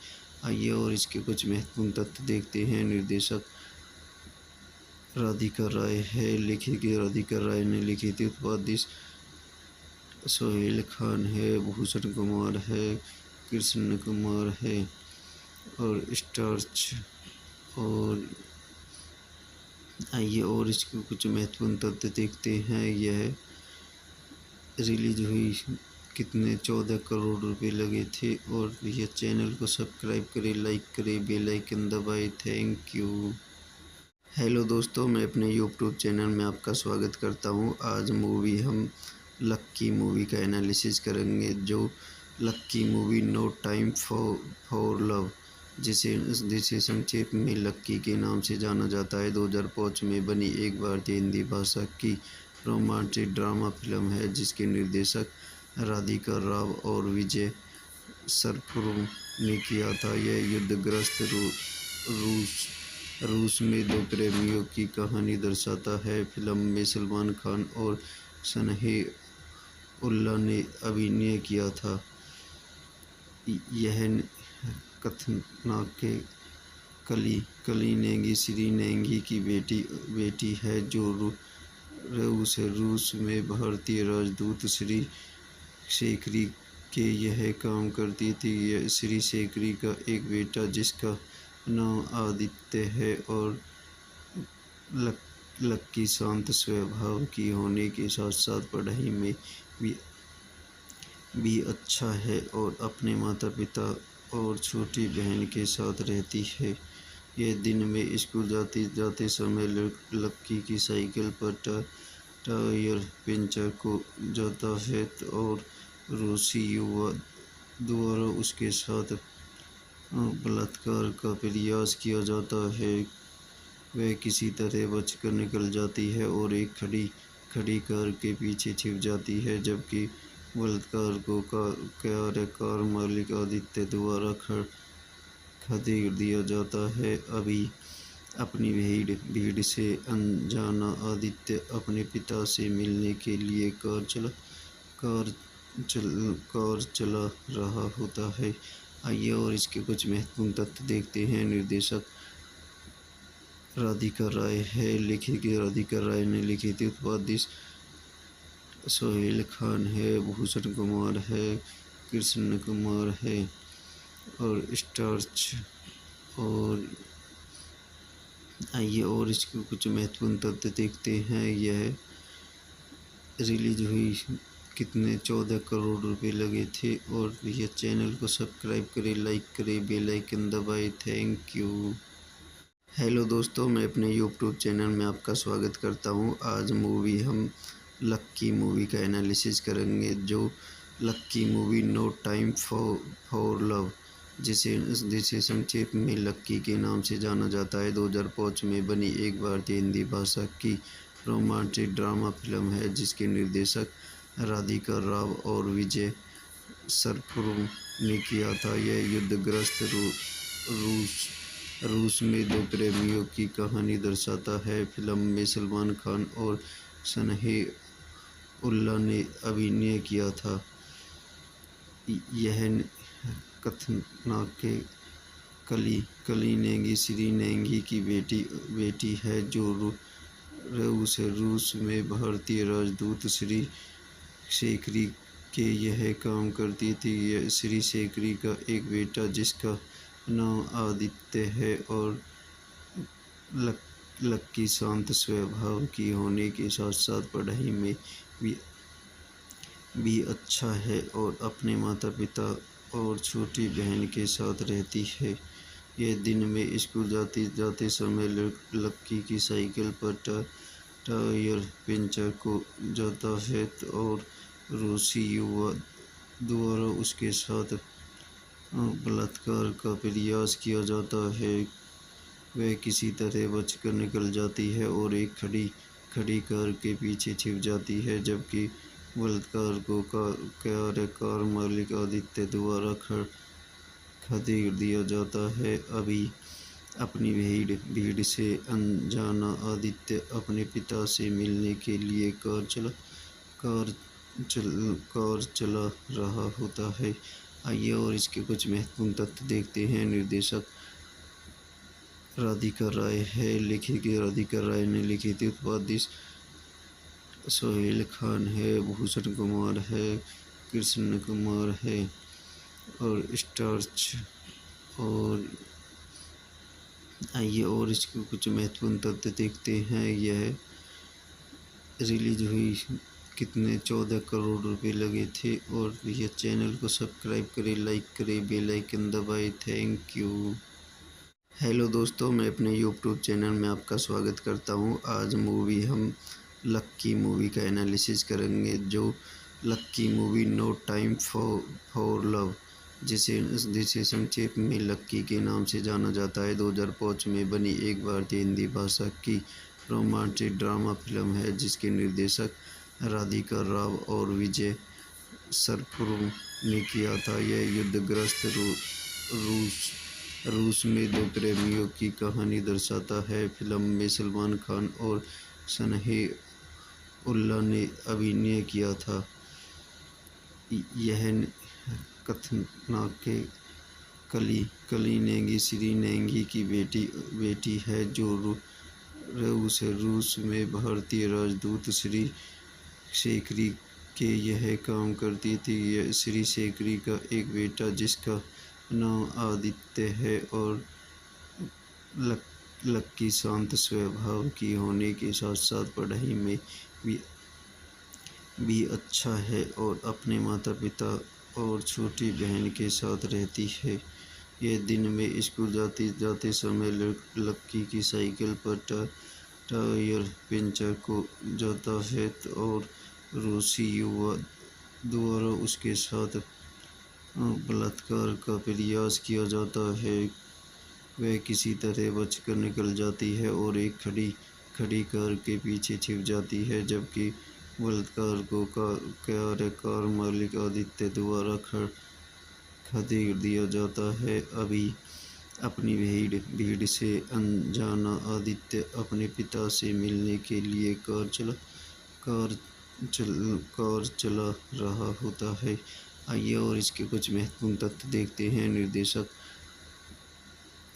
आइए और इसके कुछ महत्वपूर्ण तथ्य देखते हैं। निर्देशक राधिका राय है, राधिका राय ने लिखी थी। उत्पादित सोहेल खान है, भूषण कुमार है, कृष्ण कुमार है और स्टार्च। और आइए और इसके कुछ महत्वपूर्ण तथ्य देखते हैं। यह रिलीज हुई कितने 14 करोड़ रुपए लगे थे। और यह चैनल को सब्सक्राइब करें, लाइक करें, बेल आइकन दबाएं। Thank you. हेलो दोस्तों, मैं अपने यूट्यूब चैनल में आपका स्वागत करता हूं। आज मूवी हम लक्की मूवी का एनालिसिस करेंगे, जो लक्की movie no time for love, जिसे संक्षेप में लक्की के नाम से जाना जाता है, 2005 में बनी एक भारतीय हिंदी भाषा की रोमांटिक ड्रामा फिल्म है, जिसके निर्देशक राधिका राव और विजय सरपुर ने किया था। यह युद्धग्रस्त रूस में दो प्रेमियों की कहानी दर्शाता है। फिल्म में सलमान खान और सनह-उल्लाह ने अभिनय किया था। यह कथानक कली नेगी श्री नेगी की बेटी है, जो रूस में भारतीय राजदूत श्री शेखरी के यह काम करती थी। श्री शेखरी का एक बेटा जिसका नाम आदित्य है और लक्की शांत स्वभाव की होने के साथ साथ पढ़ाई में भी अच्छा है और अपने माता पिता और छोटी बहन के साथ रहती है। यह दिन में स्कूल जाते समय लक्की की साइकिल पर टायर पंचर हो जाता है और रूसी युवक द्वारा उसके साथ बलात्कार का प्रयास किया जाता है। वह किसी तरह बचकर निकल जाती है और एक खड़ी कार के पीछे छिप जाती है, जबकि बलात्कार को कार मालिक आदित्य द्वारा खदेड़ दिया जाता है। अपनी भीड़ से अनजाना आदित्य अपने पिता से मिलने के लिए कार चला रहा होता है। आइए और इसके कुछ महत्वपूर्ण तथ्य देखते हैं। निर्देशक राधिका राय है, राधिका राय ने लिखी थी। उत्पादित सोहेल खान है, भूषण कुमार है, कृष्ण कुमार है और स्टार्च। और आइए और इसके कुछ महत्वपूर्ण तथ्य देखते हैं। यह रिलीज हुई कितने 14 करोड़ रुपए लगे थे। और यह चैनल को सब्सक्राइब करें, लाइक करें, बेल आइकन दबाएं। Thank you. हेलो दोस्तों, मैं अपने यूट्यूब चैनल में आपका स्वागत करता हूँ। आज मूवी हम लक्की मूवी का एनालिसिस करेंगे, जो लक्की movie no time for love, जिसे जिसे संक्षेप में लक्की के नाम से जाना जाता है, 2005 में बनी एक भारतीय हिंदी भाषा की रोमांटिक ड्रामा फिल्म है, जिसके निर्देशक राधिका राव और विजय सरपुर ने किया था। यह युद्धग्रस्त रूस में दो प्रेमियों की कहानी दर्शाता है। फिल्म में सलमान खान और सनह-उल्लाह ने अभिनय किया था। यह कथानक कली नेगी श्री नेगी की बेटी है, जो रूस में भारतीय राजदूत श्री शेखरी के यह काम करती थी। श्री शेखरी का एक बेटा जिसका नाम आदित्य है और लक्की शांत स्वभाव की होने के साथ साथ पढ़ाई में भी अच्छा है और अपने माता पिता और छोटी बहन के साथ रहती है। यह दिन में स्कूल जाते समय लक्की की साइकिल पर टायर पंचर हो जाता है और रूसी युवक द्वारा उसके साथ बलात्कार का प्रयास किया जाता है। वह किसी तरह बचकर निकल जाती है और एक खड़ी कार के पीछे छिप जाती है, जबकि बलात्कार को कार मालिक आदित्य द्वारा खदेड़ दिया जाता है। अपनी भीड़ से अनजाना आदित्य अपने पिता से मिलने के लिए कार चला रहा होता है। आइए और इसके कुछ महत्वपूर्ण तथ्य देखते हैं। निर्देशक राधिका राय है, लेखक राधिका राय ने लिखी थी। उत्पादित सोहेल खान है, भूषण कुमार है, कृष्ण कुमार है और स्टार्च। और आइए और इसके कुछ महत्वपूर्ण तथ्य देखते हैं। यह रिलीज हुई कितने 14 करोड़ रुपए लगे थे। और यह चैनल को सब्सक्राइब करें, लाइक करें, बेल आइकन दबाएं। Thank you. हेलो दोस्तों, मैं अपने यूट्यूब चैनल में आपका स्वागत करता हूँ। आज मूवी हम लक्की मूवी का एनालिसिस करेंगे, जो लक्की movie no time for love, जिसे संक्षेप में लक्की के नाम से जाना जाता है, 2005 में बनी एक भारतीय हिंदी भाषा की रोमांटिक ड्रामा फिल्म है, जिसके निर्देशक राधिका राव और विजय सरपुर ने किया था। यह युद्धग्रस्त रूस में दो प्रेमियों की कहानी दर्शाता है। फिल्म में सलमान खान और सनह-उल्लाह ने अभिनय किया था। यह कथानक कली नेगी श्री नेगी की बेटी है, जो रूस में भारतीय राजदूत श्री शेखरी के यह काम करती थी। श्री शेखरी का एक बेटा जिसका नाम आदित्य है और लक्की शांत स्वभाव की होने के साथ साथ पढ़ाई में भी अच्छा है और अपने माता पिता और छोटी बहन के साथ रहती है। यह दिन में स्कूल जाते समय लक्की की साइकिल पर टायर पंचर हो जाता है और रूसी युवक द्वारा उसके साथ बलात्कार का प्रयास किया जाता है। वह किसी तरह बचकर निकल जाती है और एक खड़ी कार के पीछे छिप जाती है, जबकि बलात्कार को कार मालिक आदित्य द्वारा खदेड़ दिया जाता है। अपनी भीड़ से अनजाना आदित्य अपने पिता से मिलने के लिए कार चला रहा होता है। आइए और इसके कुछ महत्वपूर्ण तथ्य देखते हैं। निर्देशक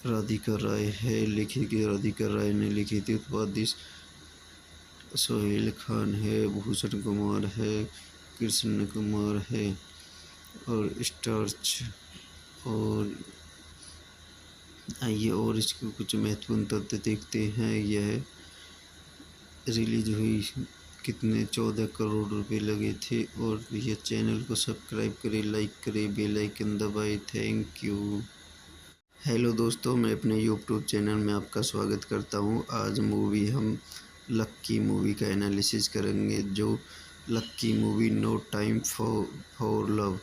राधिका राय है, लेखक राधिका राय ने लिखी थी। उत्पादित सोहेल खान है, भूषण कुमार है, कृष्ण कुमार है और स्टार्च। और आइए और इसके कुछ महत्वपूर्ण तथ्य देखते हैं। यह रिलीज हुई कितने 14 करोड़ रुपए लगे थे। और यह चैनल को सब्सक्राइब करें, लाइक करें, बेल आइकन दबाएं। Thank you. हेलो दोस्तों, मैं अपने यूट्यूब चैनल में आपका स्वागत करता हूं। आज हम लक्की मूवी का एनालिसिस करेंगे। जो लक्की movie no time for love,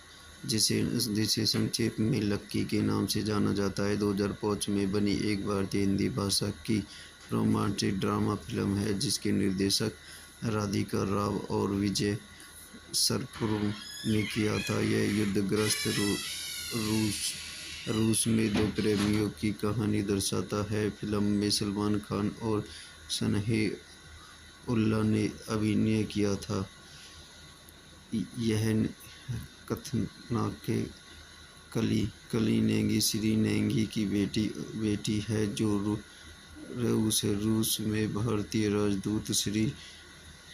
जिसे जिसे संक्षेप में लक्की के नाम से जाना जाता है, 2005 में बनी एक भारतीय हिंदी भाषा की रोमांटिक ड्रामा फिल्म है, जिसके निर्देशक राधिका राव और विजय सरपुर ने किया था। यह युद्धग्रस्त रूस रूस में दो प्रेमियों की कहानी दर्शाता है। फिल्म में सलमान खान और सनह-उल्लाह ने अभिनय किया था। यह कथानक कली नेगी श्री नेगी की बेटी है, जो रूस में भारतीय राजदूत श्री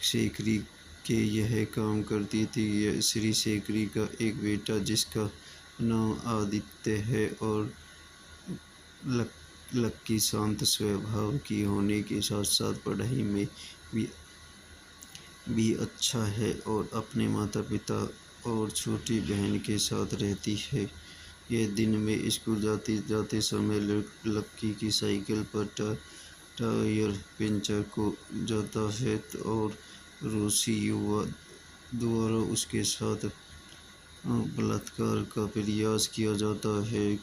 शेखरी के यह काम करती थी। श्री शेखरी का एक बेटा जिसका नाम आदित्य है और लक्की शांत स्वभाव की होने के साथ साथ पढ़ाई में भी अच्छा है और अपने माता पिता और छोटी बहन के साथ रहती है। यह दिन में स्कूल जाते समय लक्की की साइकिल पर टायर पंचर हो जाता है और रूसी युवक द्वारा उसके साथ बलात्कार का प्रयास किया जाता है।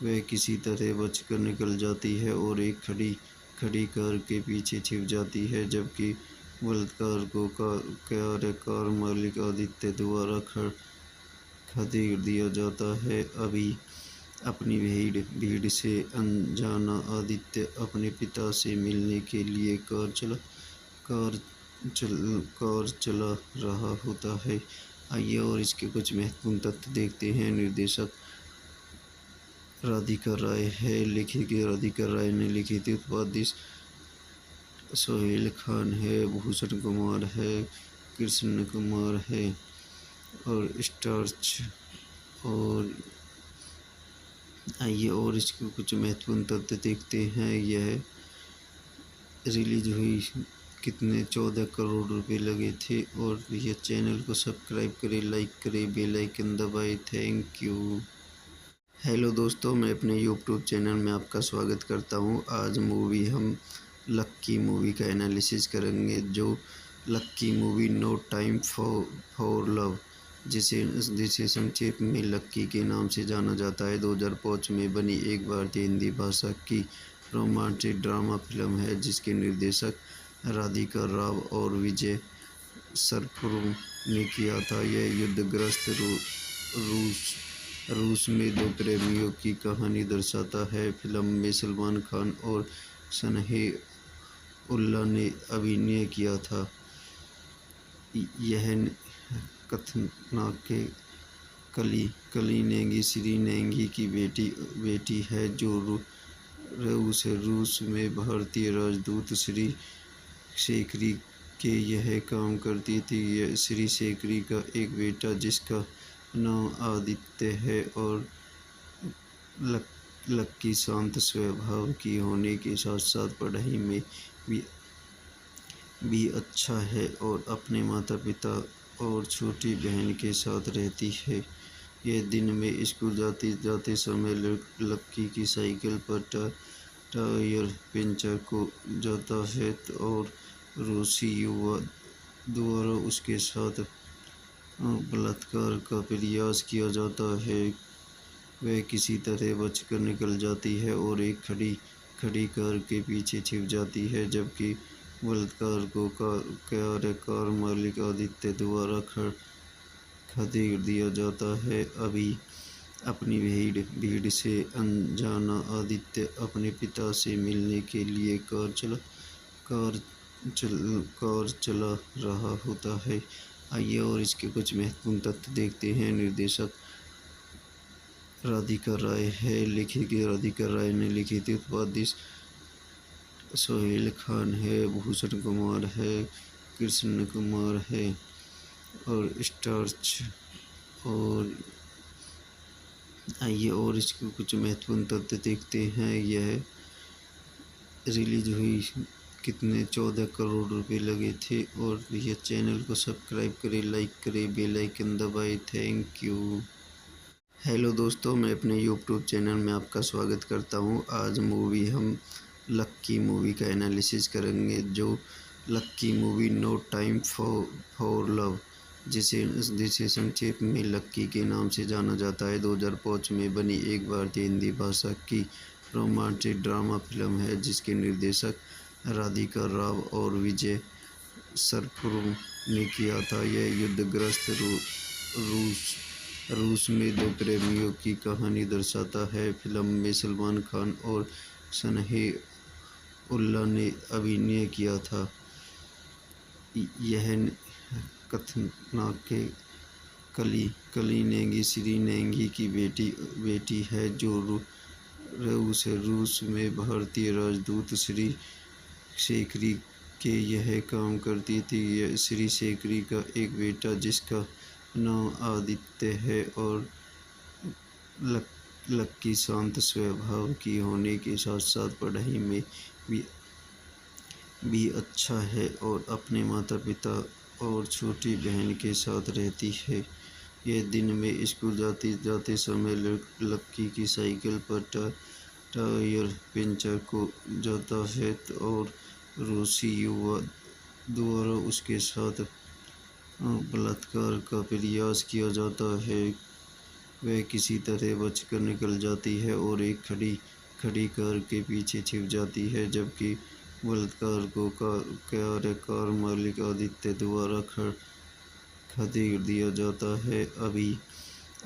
वह किसी तरह बचकर निकल जाती है और एक खड़ी कार के पीछे छिप जाती है, जबकि बलात्कार को कार मालिक आदित्य द्वारा खदेड़ दिया जाता है। अपनी भीड़ से अनजाना आदित्य अपने पिता से मिलने के लिए कार चला रहा होता है। आइए और इसके कुछ महत्वपूर्ण तथ्य देखते हैं। निर्देशक राधिका राय है। राधिका राय ने लिखी थी। उत्पादित सोहेल खान है, भूषण कुमार है, कृष्ण कुमार है और स्टार्च। और आइए और इसके कुछ महत्वपूर्ण तथ्य देखते हैं। यह रिलीज हुई कितने 14 करोड़ रुपए लगे थे। और यह चैनल को सब्सक्राइब करें, लाइक करें, बेल आइकन दबाएं। Thank you. हेलो दोस्तों, मैं अपने यूट्यूब चैनल में आपका स्वागत करता हूं। आज हम लक्की मूवी का एनालिसिस करेंगे। जो लक्की movie no time for love, जिसे संक्षेप में लक्की के नाम से जाना जाता है, 2005 में बनी एक भारतीय हिंदी भाषा की रोमांटिक ड्रामा फिल्म है, जिसके निर्देशक राधिका राव और विजय सरपुर ने किया था। यह युद्धग्रस्त रूस में दो प्रेमियों की कहानी दर्शाता है। फिल्म में सलमान खान और सनह-उल्लाह ने अभिनय किया था। यह कथानक कली नेगी श्री नेगी की बेटी है, जो रूस में भारतीय राजदूत श्री शेखरी के यह काम करती थी। श्री शेखरी का एक बेटा जिसका नाम आदित्य है और लक्की शांत स्वभाव की होने के साथ साथ पढ़ाई में भी अच्छा है और अपने माता पिता और छोटी बहन के साथ रहती है। यह दिन में स्कूल जाते समय लक्की की साइकिल पर टायर पंचर हो जाता है और रूसी युवक द्वारा उसके साथ बलात्कार का प्रयास किया जाता है। वह किसी तरह बचकर निकल जाती है और एक खड़ी कार के पीछे छिप जाती है, जबकि बलात्कार को कार मालिक आदित्य द्वारा खदेड़ दिया जाता है। अपनी भीड़ से अनजाना आदित्य अपने पिता से मिलने के लिए कार चला रहा होता है। आइए और इसके कुछ महत्वपूर्ण तथ्य देखते हैं। निर्देशक राधिका राय है। राधिका राय ने लिखी थी। उत्पादित सोहेल खान है, भूषण कुमार है, कृष्ण कुमार है और स्टार्च। और आइए और इसके कुछ महत्वपूर्ण तथ्य देखते हैं। यह रिलीज हुई कितने 14 करोड़ रुपए लगे थे। और यह चैनल को सब्सक्राइब करें, लाइक करें, बेल आइकन दबाएं। Thank you. हेलो दोस्तों, मैं अपने यूट्यूब चैनल में आपका स्वागत करता हूं। आज हम लक्की मूवी का एनालिसिस करेंगे। जो लक्की movie no time for love, जिसे जिसे संक्षेप में लक्की के नाम से जाना जाता है, 2005 में बनी एक भारतीय हिंदी भाषा की रोमांटिक ड्रामा फिल्म है, जिसके निर्देशक राधिका राव और विजय सरपुर ने किया था। यह युद्धग्रस्त रूस रूस में दो प्रेमियों की कहानी दर्शाता है। फिल्म में सलमान खान और सनह-उल्लाह ने अभिनय किया था। यह कथानक कली नेगी श्री नेगी की बेटी है, जो रूस में भारतीय राजदूत श्री शेखरी के यह काम करती थी। श्री शेखरी का एक बेटा जिसका नाम आदित्य है और लक्की शांत स्वभाव की होने के साथ साथ पढ़ाई में भी अच्छा है और अपने माता पिता और छोटी बहन के साथ रहती है। यह दिन में स्कूल जाते समय लक्की की साइकिल पर टायर पंचर हो जाता है और रूसी युवा द्वारा उसके साथ बलात्कार का प्रयास किया जाता है। वह किसी तरह बचकर निकल जाती है और एक खड़ी कार के पीछे छिप जाती है, जबकि बलात्कार को कार मालिक आदित्य द्वारा खदेड़ दिया जाता है।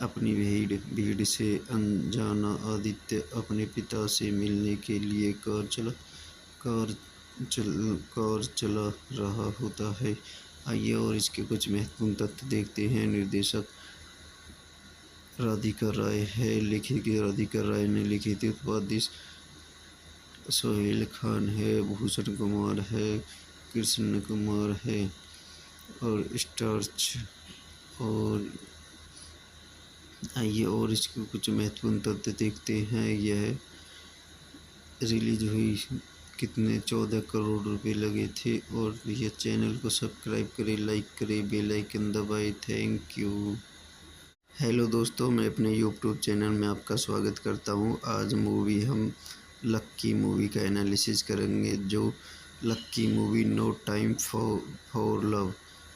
अपनी भीड़ से अनजाना आदित्य अपने पिता से मिलने के लिए कार चला रहा होता है। आइए और इसके कुछ महत्वपूर्ण तथ्य देखते हैं। निर्देशक राधिका राय है। राधिका राय ने लिखी थी। उत्पादित सोहेल खान है, भूषण कुमार है, कृष्ण कुमार है और स्टार्च। और आइए और इसके कुछ महत्वपूर्ण तथ्य देखते हैं। यह रिलीज हुई कितने 14 करोड़ रुपए लगे थे। और यह चैनल को सब्सक्राइब करें, लाइक करें, बेल आइकन दबाएं। Thank you. हेलो दोस्तों, मैं अपने यूट्यूब चैनल में आपका स्वागत करता हूं। आज हम लक्की मूवी का एनालिसिस करेंगे। जो लक्की movie no time for love,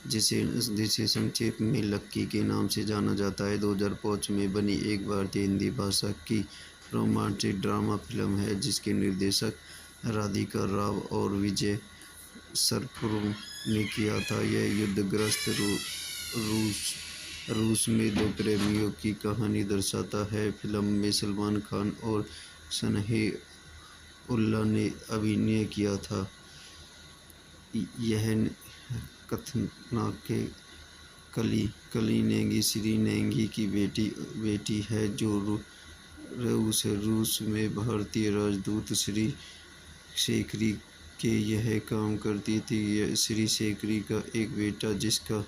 जिसे संक्षेप में लक्की के नाम से जाना जाता है, 2005 में बनी एक भारतीय हिंदी भाषा की रोमांटिक ड्रामा फिल्म है, जिसके निर्देशक राधिका राव और विजय सरपुर ने किया था। यह युद्धग्रस्त रूस में दो प्रेमियों की कहानी दर्शाता है। फिल्म में सलमान खान और सनह-उल्लाह ने अभिनय किया था। यह कथानक कली नेगी श्री नेगी की बेटी है, जो रूस में भारतीय राजदूत श्री शेखरी के यह काम करती थी। श्री शेखरी का एक बेटा जिसका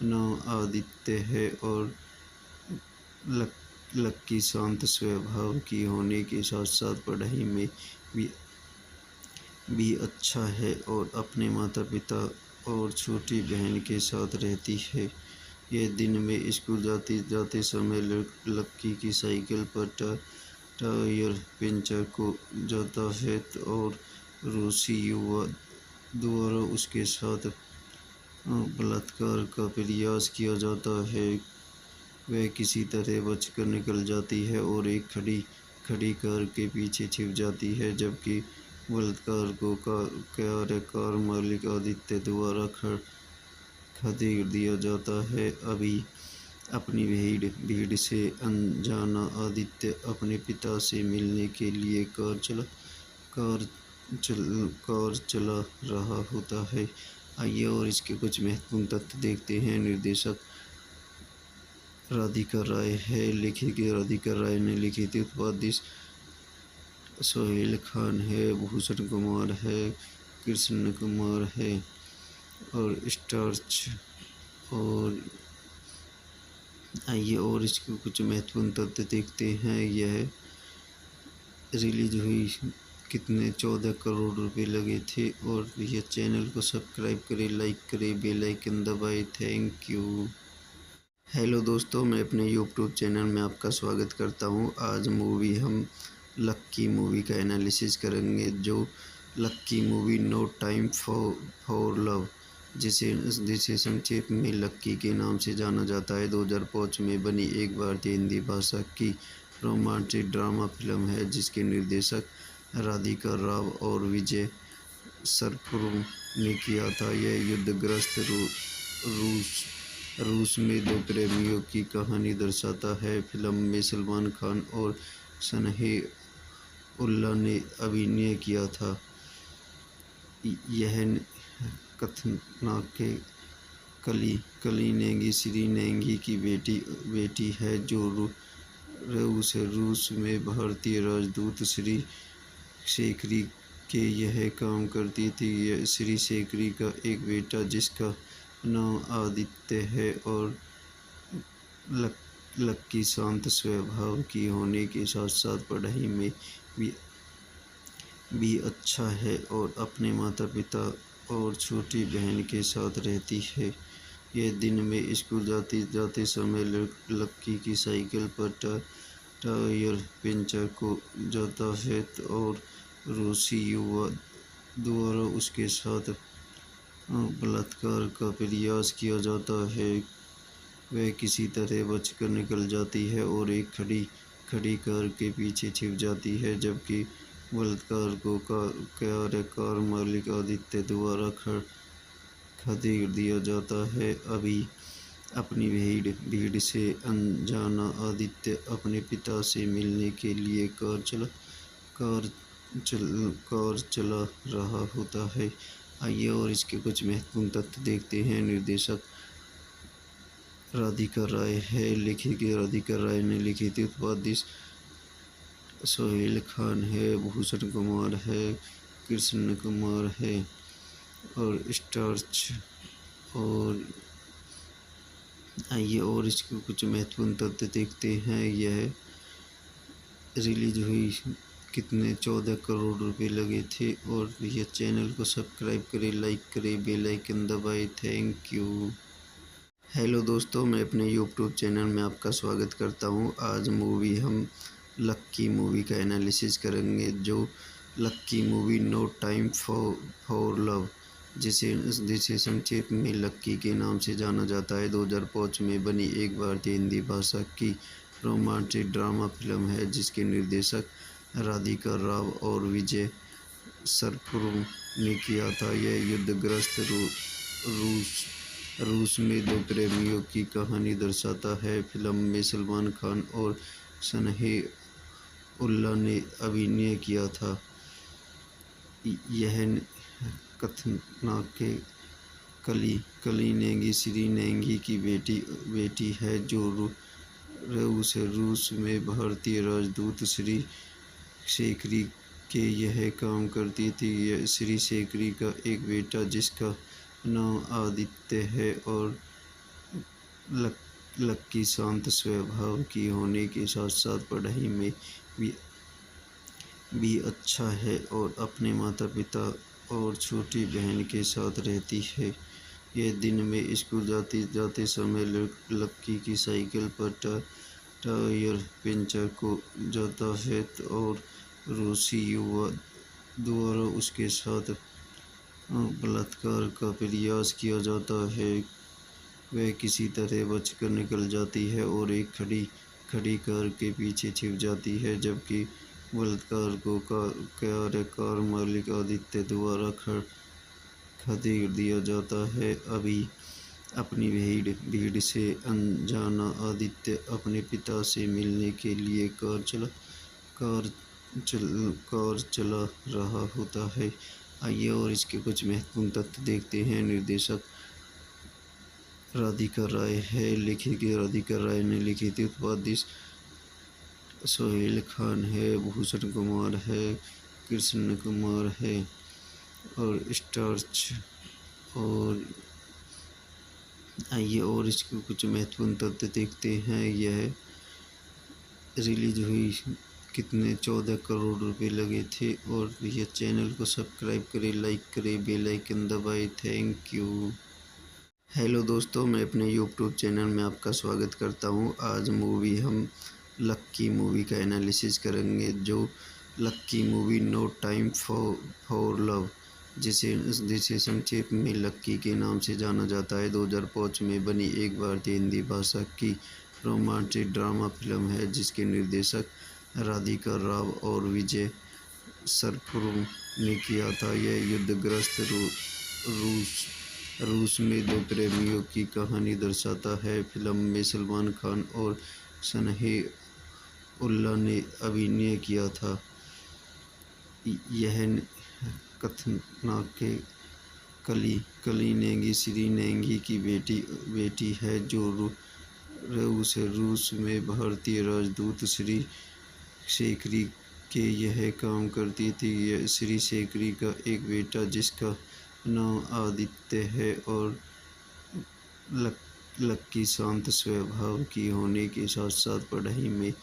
नाम आदित्य है और लक्की शांत स्वभाव की होने के साथ साथ पढ़ाई में भी अच्छा है और अपने माता पिता और छोटी बहन के साथ रहती है। यह दिन में स्कूल जाते समय लक्की की साइकिल पर टायर पंचर हो जाता है और रूसी युवा द्वारा उसके साथ बलात्कार का प्रयास किया जाता है। वह किसी तरह बचकर निकल जाती है और एक खड़ी कार के पीछे छिप जाती है, जबकि बलात्कार को कार मालिक आदित्य द्वारा खदेड़ दिया जाता है। अपनी भीड़ से अनजाना आदित्य अपने पिता से मिलने के लिए कार चला रहा होता है। आइए और इसके कुछ महत्वपूर्ण तथ्य देखते हैं। निर्देशक राधिका राय है। राधिका राय ने लिखी थी। उत्पादित सोहेल खान है, भूषण कुमार है, कृष्ण कुमार है और स्टार्च। और आइए और इसके कुछ महत्वपूर्ण तथ्य देखते हैं। यह रिलीज हुई कितने 14 करोड़ रुपए लगे थे। और यह चैनल को सब्सक्राइब करें, लाइक करें, बेल आइकन दबाएं। Thank you. हेलो दोस्तों, मैं अपने यूट्यूब चैनल में आपका स्वागत करता हूं। आज मूवी हम लक्की मूवी का एनालिसिस करेंगे, जो लक्की movie no time for love, जिसे जिसे संक्षेप में लक्की के नाम से जाना जाता है, 2005 में बनी एक भारतीय हिंदी भाषा की रोमांटिक ड्रामा फिल्म है, जिसके निर्देशक राधिका राव और विजय सरपुरुम ने किया था। यह युद्धग्रस्त रूस में दो प्रेमियों की कहानी दर्शाता है। फिल्म में सलमान खान और सनह-उल्लाह ने अभिनय किया था। यह कथानक कली नेगी श्री नेगी की बेटी है, जो रूस में भारतीय राजदूत श्री शेखरी के यह काम करती थी। श्री शेखरी का एक बेटा जिसका नाम आदित्य है और लक्की शांत स्वभाव की होने के साथ साथ पढ़ाई में भी अच्छा है और अपने माता पिता और छोटी बहन के साथ रहती है। यह दिन में स्कूल जाते समय लक्की की साइकिल पर टायर पंचर हो जाता है और रूसी युवक द्वारा उसके साथ बलात्कार का प्रयास किया जाता है। वह किसी तरह बचकर निकल जाती है और एक खड़ी कार के पीछे छिप जाती है, जबकि बलात्कार को कार मालिक आदित्य द्वारा खदेड़ दिया जाता है। अपनी भीड़ से अनजाना आदित्य अपने पिता से मिलने के लिए कार चला रहा होता है। आइए और इसके कुछ महत्वपूर्ण तथ्य देखते हैं। निर्देशक राधिका राय है, लेखक राधिका राय ने लिखी थी। उत्पादित सोहेल खान है, भूषण कुमार है, कृष्ण कुमार है और स्टार्च। और आइए और इसके कुछ महत्वपूर्ण तथ्य देखते हैं। यह रिलीज हुई कितने 14 करोड़ रुपए लगे थे। और यह चैनल को सब्सक्राइब करें, लाइक करें, बेल आइकन दबाएं। Thank you. हेलो दोस्तों, मैं अपने यूट्यूब चैनल में आपका स्वागत करता हूं। आज मूवी हम लक्की मूवी का एनालिसिस करेंगे, जो लक्की movie no time for love, जिसे संक्षेप में लक्की के नाम से जाना जाता है, 2005 में बनी एक भारतीय हिंदी भाषा की रोमांटिक ड्रामा फिल्म है, जिसके निर्देशक राधिका राव और विजय सरपुरुम ने किया था। यह युद्धग्रस्त रूस में दो प्रेमियों की कहानी दर्शाता है। फिल्म में सलमान खान और सनह-उल्लाह ने अभिनय किया था। यह कथानक कली नेगी श्री नेगी की बेटी है, जो रूस में भारतीय राजदूत श्री शेखरी के यह काम करती थी। श्री शेखरी का एक बेटा जिसका नाम आदित्य है और लक्की शांत स्वभाव की होने के साथ साथ पढ़ाई में भी अच्छा है और अपने माता पिता और छोटी बहन के साथ रहती है। यह दिन में स्कूल जाते समय लक्की की साइकिल पर टायर पंचर हो जाता है और रूसी युवक द्वारा उसके साथ बलात्कार का प्रयास किया जाता है। वह किसी तरह बचकर निकल जाती है और एक खड़ी कार के पीछे छिप जाती है, जबकि बलात्कार को कार मालिक आदित्य द्वारा खदेड़ दिया जाता है। अपनी भीड़ से अनजाना आदित्य अपने पिता से मिलने के लिए कार चला रहा होता है। आइए और इसके कुछ महत्वपूर्ण तथ्य देखते हैं। निर्देशक राधिका राय है, लेखक राधिका राय ने लिखी थी। उत्पादित सोहेल खान है, भूषण कुमार है, कृष्ण कुमार है और स्टार्च। और आइए और इसके कुछ महत्वपूर्ण तथ्य देखते हैं। यह रिलीज हुई कितने 14 करोड़ रुपए लगे थे। और यह चैनल को सब्सक्राइब करें, लाइक करें, बेल आइकन दबाएं। Thank you. हेलो दोस्तों, मैं अपने यूट्यूब चैनल में आपका स्वागत करता हूँ। आज मूवी हम लक्की मूवी का एनालिसिस करेंगे। जो लक्की movie no time for love, जिसे जिसे संक्षेप में लक्की के नाम से जाना जाता है, 2005 में बनी एक भारतीय हिंदी भाषा की रोमांटिक ड्रामा फिल्म है, जिसके निर्देशक राधिका राव और विजय सरफुरुम ने किया था। यह युद्धग्रस्त रूस में दो प्रेमियों की कहानी दर्शाता है। फिल्म में सलमान खान और सनह-उल्लाह ने अभिनय किया था। यह कथानाक कली नेगी श्री नेगी की बेटी है, जो रूस में भारतीय राजदूत श्री शेखरी के यह काम करती थी। श्री शेखरी का एक बेटा जिसका नाम आदित्य है और लक्की शांत स्वभाव की होने के साथ साथ पढ़ाई में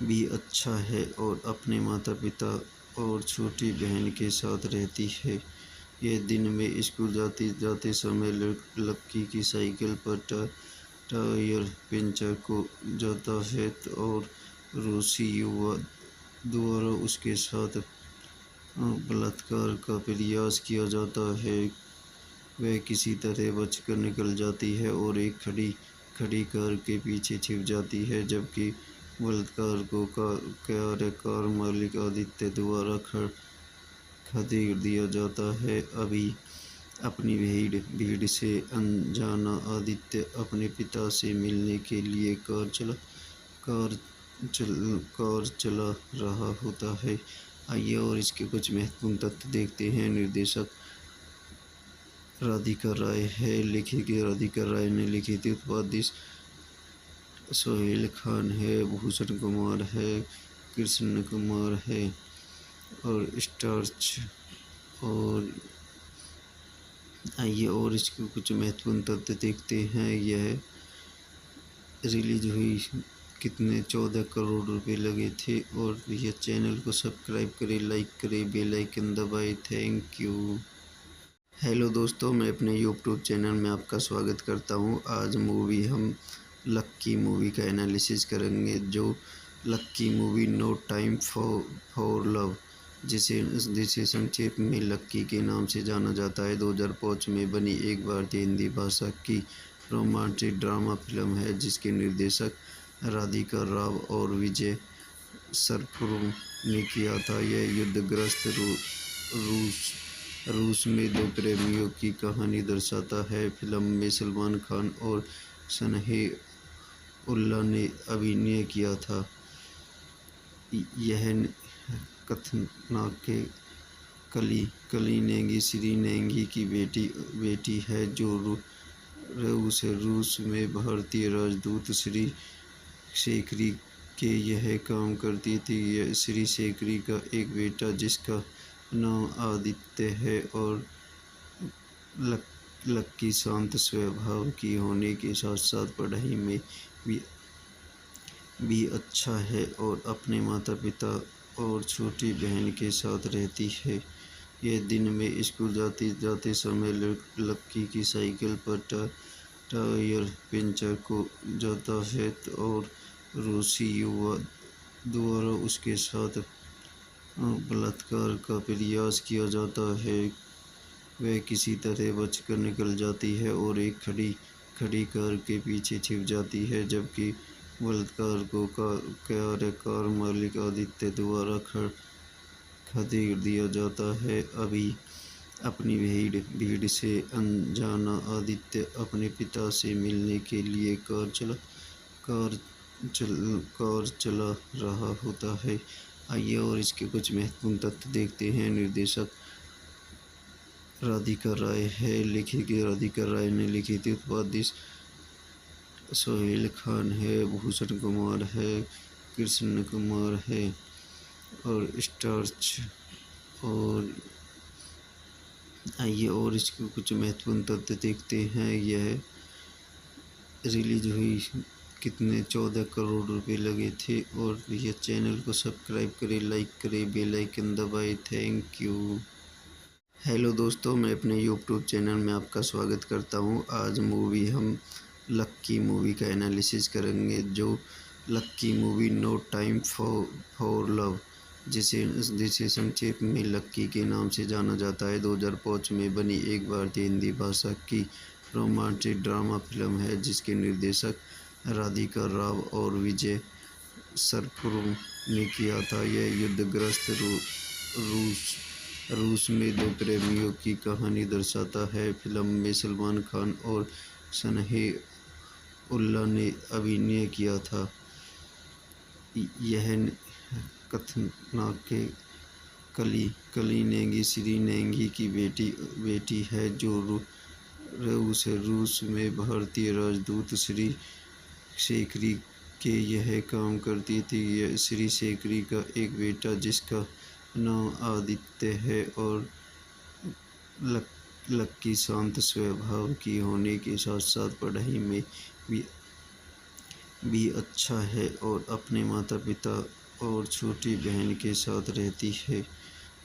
भी अच्छा है और अपने माता पिता और छोटी बहन के साथ रहती है। यह दिन में स्कूल जाते समय लक्की की साइकिल पर टायर पंचर हो जाता है और रूसी युवक द्वारा उसके साथ बलात्कार का प्रयास किया जाता है। वह किसी तरह बचकर निकल जाती है और एक खड़ी कार के पीछे छिप जाती है, जबकि बलात्कार को कार मालिक आदित्य द्वारा खदेड़ दिया जाता है। अपनी भीड़ से अनजाना आदित्य अपने पिता से मिलने के लिए कार चला रहा होता है। आइए और इसके कुछ महत्वपूर्ण तथ्य देखते हैं। निर्देशक राधिका राय है, लेखक राधिका राय ने लिखी थी। उत्पादित सोहेल खान है, भूषण कुमार है, कृष्ण कुमार है और स्टार्च। और आइए और इसके कुछ महत्वपूर्ण तथ्य देखते हैं। यह रिलीज हुई कितने 14 करोड़ रुपए लगे थे। और यह चैनल को सब्सक्राइब करें, लाइक करें, बेल आइकन दबाएं। Thank you. हेलो दोस्तों, मैं अपने यूट्यूब चैनल में आपका स्वागत करता हूँ। आज मूवी हम लक्की मूवी का एनालिसिस करेंगे। जो लक्की movie no time for love, जिसे संक्षेप में लक्की के नाम से जाना जाता है, 2005 में बनी एक भारतीय हिंदी भाषा की रोमांटिक ड्रामा फिल्म है, जिसके निर्देशक राधिका राव और विजय सरफुरुम ने किया था। यह युद्धग्रस्त रूस में दो प्रेमियों की कहानी दर्शाता है। फिल्म में सलमान खान और सनह-उल्लाह ने अभिनय किया था। यह कथानाक कली नेगी श्री नेगी की बेटी है, जो रूस में भारतीय राजदूत श्री शेखरी के यह काम करती थी। श्री शेखरी का एक बेटा जिसका नाम आदित्य है और लक्की शांत स्वभाव की होने के साथ साथ पढ़ाई में भी अच्छा है और अपने माता पिता और छोटी बहन के साथ रहती है। यह दिन में स्कूल जाते समय लक्की की साइकिल पर टायर पंचर हो जाता है और रूसी युवक द्वारा उसके साथ बलात्कार का प्रयास किया जाता है। वह किसी तरह बचकर निकल जाती है और एक खड़ी कार के पीछे छिप जाती है, जबकि बलात्कार को कार मालिक आदित्य द्वारा खदेड़ दिया जाता है। अपनी भीड़ से अनजाना आदित्य अपने पिता से मिलने के लिए कार चला रहा होता है। आइए और इसके कुछ महत्वपूर्ण तथ्य देखते हैं। निर्देशक राधिका राय है, लेखक राधिका राय ने लिखी थी। उत्पादित सोहेल खान है, भूषण कुमार है, कृष्ण कुमार है और स्टार्च। और आइए और इसके कुछ महत्वपूर्ण तथ्य देखते हैं। यह रिलीज हुई कितने 14 करोड़ रुपए लगे थे। और यह चैनल को सब्सक्राइब करें, लाइक करें, बेल आइकन दबाएं। Thank you. हेलो दोस्तों, मैं अपने यूट्यूब चैनल में आपका स्वागत करता हूं। आज हम लक्की मूवी का एनालिसिस करेंगे। जो लक्की movie no time for love, जिसे जिसे संक्षेप में लक्की के नाम से जाना जाता है, 2005 में बनी एक भारतीय हिंदी भाषा की रोमांटिक ड्रामा फिल्म है, जिसके निर्देशक राधिका राव और विजय सरपुरुम ने किया था। यह युद्धग्रस्त रूस में दो प्रेमियों की कहानी दर्शाता है। फिल्म में सलमान खान और सनह-उल्लाह ने अभिनय किया था। यह कथानक कली नेगी श्री नेगी की बेटी है, जो रूस में भारतीय राजदूत श्री शेखरी के यह काम करती थी। श्री शेखरी का एक बेटा जिसका नाम आदित्य है और लक्की शांत स्वभाव की होने के साथ साथ पढ़ाई में भी अच्छा है और अपने माता पिता और छोटी बहन के साथ रहती है।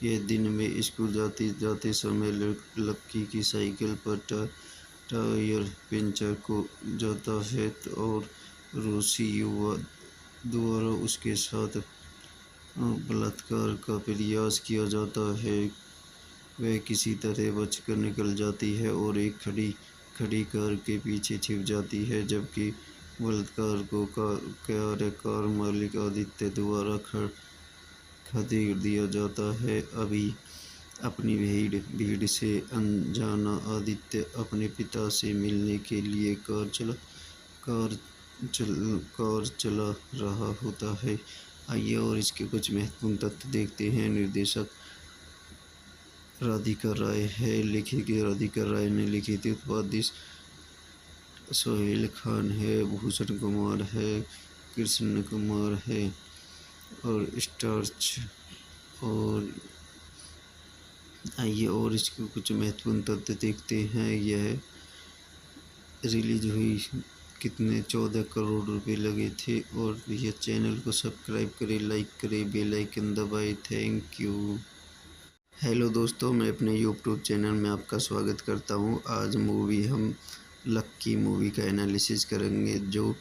यह दिन में स्कूल जाते समय लक्की की साइकिल पर टायर पंचर हो जाता है और रूसी युवा द्वारा उसके साथ बलात्कार का प्रयास किया जाता है। वह किसी तरह बचकर निकल जाती है और एक खड़ी कार के पीछे छिप जाती है, जबकि बलात्कार को कार मालिक आदित्य द्वारा खदेड़ दिया जाता है। अपनी भीड़ से अनजाना आदित्य अपने पिता से मिलने के लिए कार चला रहा होता है। आइए और इसके कुछ महत्वपूर्ण तथ्य देखते हैं। निर्देशक राधिका राय है। राधिका राय ने लिखी थी। उत्पादित सोहेल खान है, भूषण कुमार है, कृष्ण कुमार है और स्टार्च। और आइए और इसके कुछ महत्वपूर्ण तथ्य देखते हैं। यह रिलीज हुई कितने 14 करोड़ रुपए लगे थे। और यह चैनल को सब्सक्राइब करें, लाइक करें, बेल आइकन दबाएं। Thank you. हेलो दोस्तों, मैं अपने यूट्यूब चैनल में आपका स्वागत करता हूं। आज हम लक्की मूवी का एनालिसिस करेंगे। जो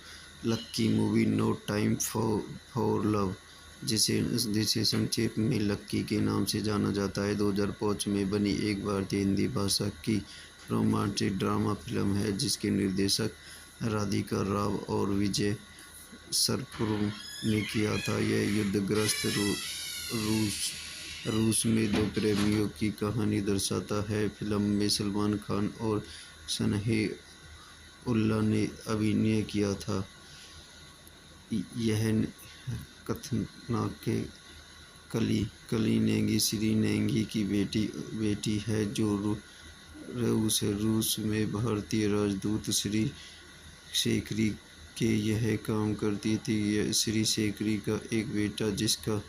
लक्की movie no time for love, जिसे संक्षेप में लक्की के नाम से जाना जाता है, 2005 में बनी एक भारतीय हिंदी भाषा की रोमांटिक ड्रामा फिल्म है, जिसके निर्देशक राधिका राव और विजय सरपुरुम ने किया था। यह युद्धग्रस्त रूस में दो प्रेमियों की कहानी दर्शाता है। फिल्म में सलमान खान और सनह-उल्लाह ने अभिनय किया था। यह कथानक कली नेगी श्री नेगी की बेटी है, जो रूस में भारतीय राजदूत श्री शेखरी के यह काम करती थी। श्री शेखरी का एक बेटा जिसका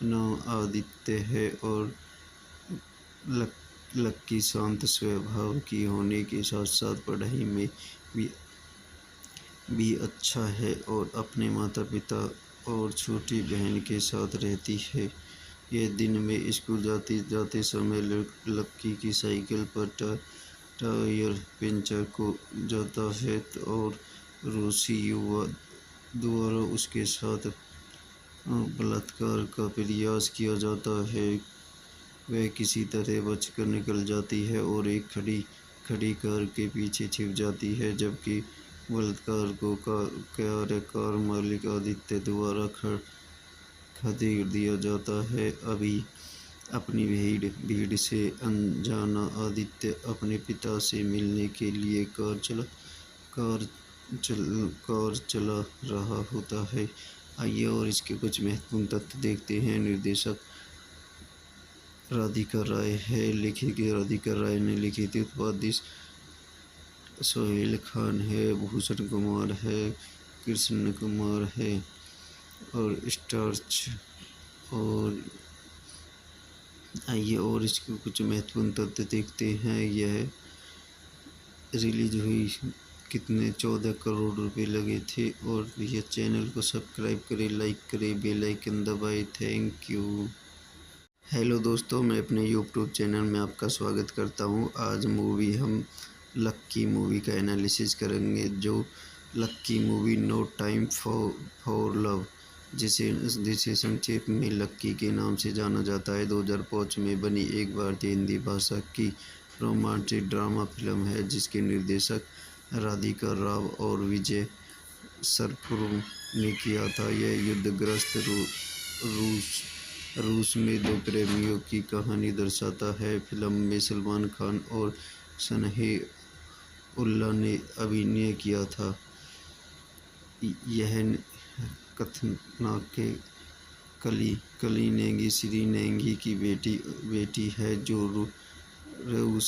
नाम आदित्य है और लक्की शांत स्वभाव की होने के साथ साथ पढ़ाई में भी अच्छा है और अपने माता पिता और छोटी बहन के साथ रहती है। यह दिन में स्कूल जाते समय लक्की की साइकिल पर टायर पंचर हो जाता है और रूसी युवा द्वारा उसके साथ बलात्कार का प्रयास किया जाता है। वह किसी तरह बचकर निकल जाती है और एक खड़ी कार के पीछे छिप जाती है, जबकि बलात्कार को कार मालिक आदित्य द्वारा खदेड़ दिया जाता है। अपनी भीड़ से अनजाना आदित्य अपने पिता से मिलने के लिए कार चला रहा होता है। आइए और इसके कुछ महत्वपूर्ण तथ्य देखते हैं। निर्देशक राधिका राय है। राधिका राय ने लिखी थी। उत्पादित सोहेल खान है, भूषण कुमार है, कृष्ण कुमार है और स्टार्च। और आइए और इसके कुछ महत्वपूर्ण तथ्य देखते हैं। यह रिलीज हुई कितने 14 करोड़ रुपए लगे थे। और यह चैनल को सब्सक्राइब करें, लाइक करें, बेल आइकन दबाएं। Thank you. हेलो दोस्तों, मैं अपने यूट्यूब चैनल में आपका स्वागत करता हूं। आज मूवी हम लक्की मूवी का एनालिसिस करेंगे, जो लक्की movie no time for love, जिसे जिसे संक्षेप में लक्की के नाम से जाना जाता है, 2005 में बनी एक भारतीय हिंदी भाषा की रोमांटिक ड्रामा फिल्म है, जिसके निर्देशक राधिका राव और विजय सरपुर ने किया था। यह युद्धग्रस्त रूस में दो प्रेमियों की कहानी दर्शाता है। फिल्म में सलमान खान और सनह-उल्लाह ने अभिनय किया था। यह कथानक कली नेगी श्री नेगी की बेटी है, जो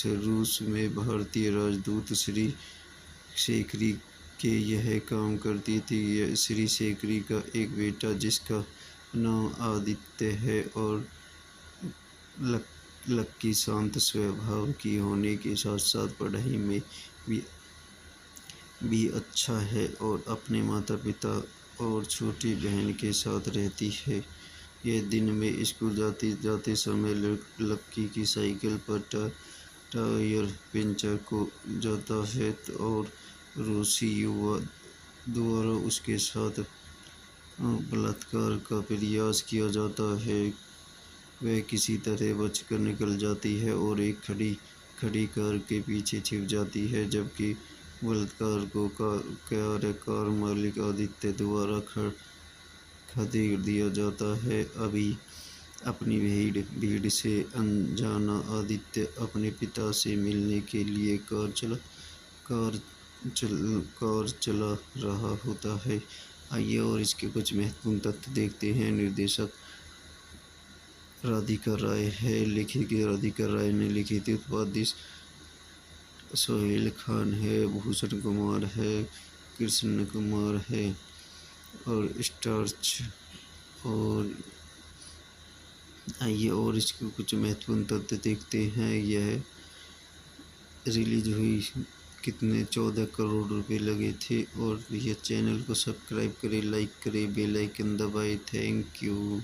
रूस में भारतीय राजदूत श्री शेखरी के यह काम करती थी। श्री शेखरी का एक बेटा जिसका नाम आदित्य है और लक्की शांत स्वभाव की होने के साथ साथ पढ़ाई में भी अच्छा है और अपने माता पिता और छोटी बहन के साथ रहती है। यह दिन में स्कूल जाते समय लक्की की साइकिल पर टायर पंचर हो जाता है और रूसी युवा द्वारा उसके साथ बलात्कार का प्रयास किया जाता है। वह किसी तरह बचकर निकल जाती है और एक खड़ी कार के पीछे छिप जाती है, जबकि बलात्कार को कार मालिक आदित्य द्वारा खदेड़ दिया जाता है। अपनी भीड़ से अनजाना आदित्य अपने पिता से मिलने के लिए कार चला रहा होता है। आइए और इसके कुछ महत्वपूर्ण तथ्य देखते हैं। निर्देशक राधिका राय ने लिखी थी। उत्पादित सोहेल खान है, भूषण कुमार है, कृष्ण कुमार है और स्टार्च। और आइए और इसके कुछ महत्वपूर्ण तथ्य देखते हैं। यह रिलीज हुई कितने 14 करोड़ रुपए लगे थे। और यह चैनल को सब्सक्राइब करें, लाइक करें, बेल आइकन दबाएं। Thank you.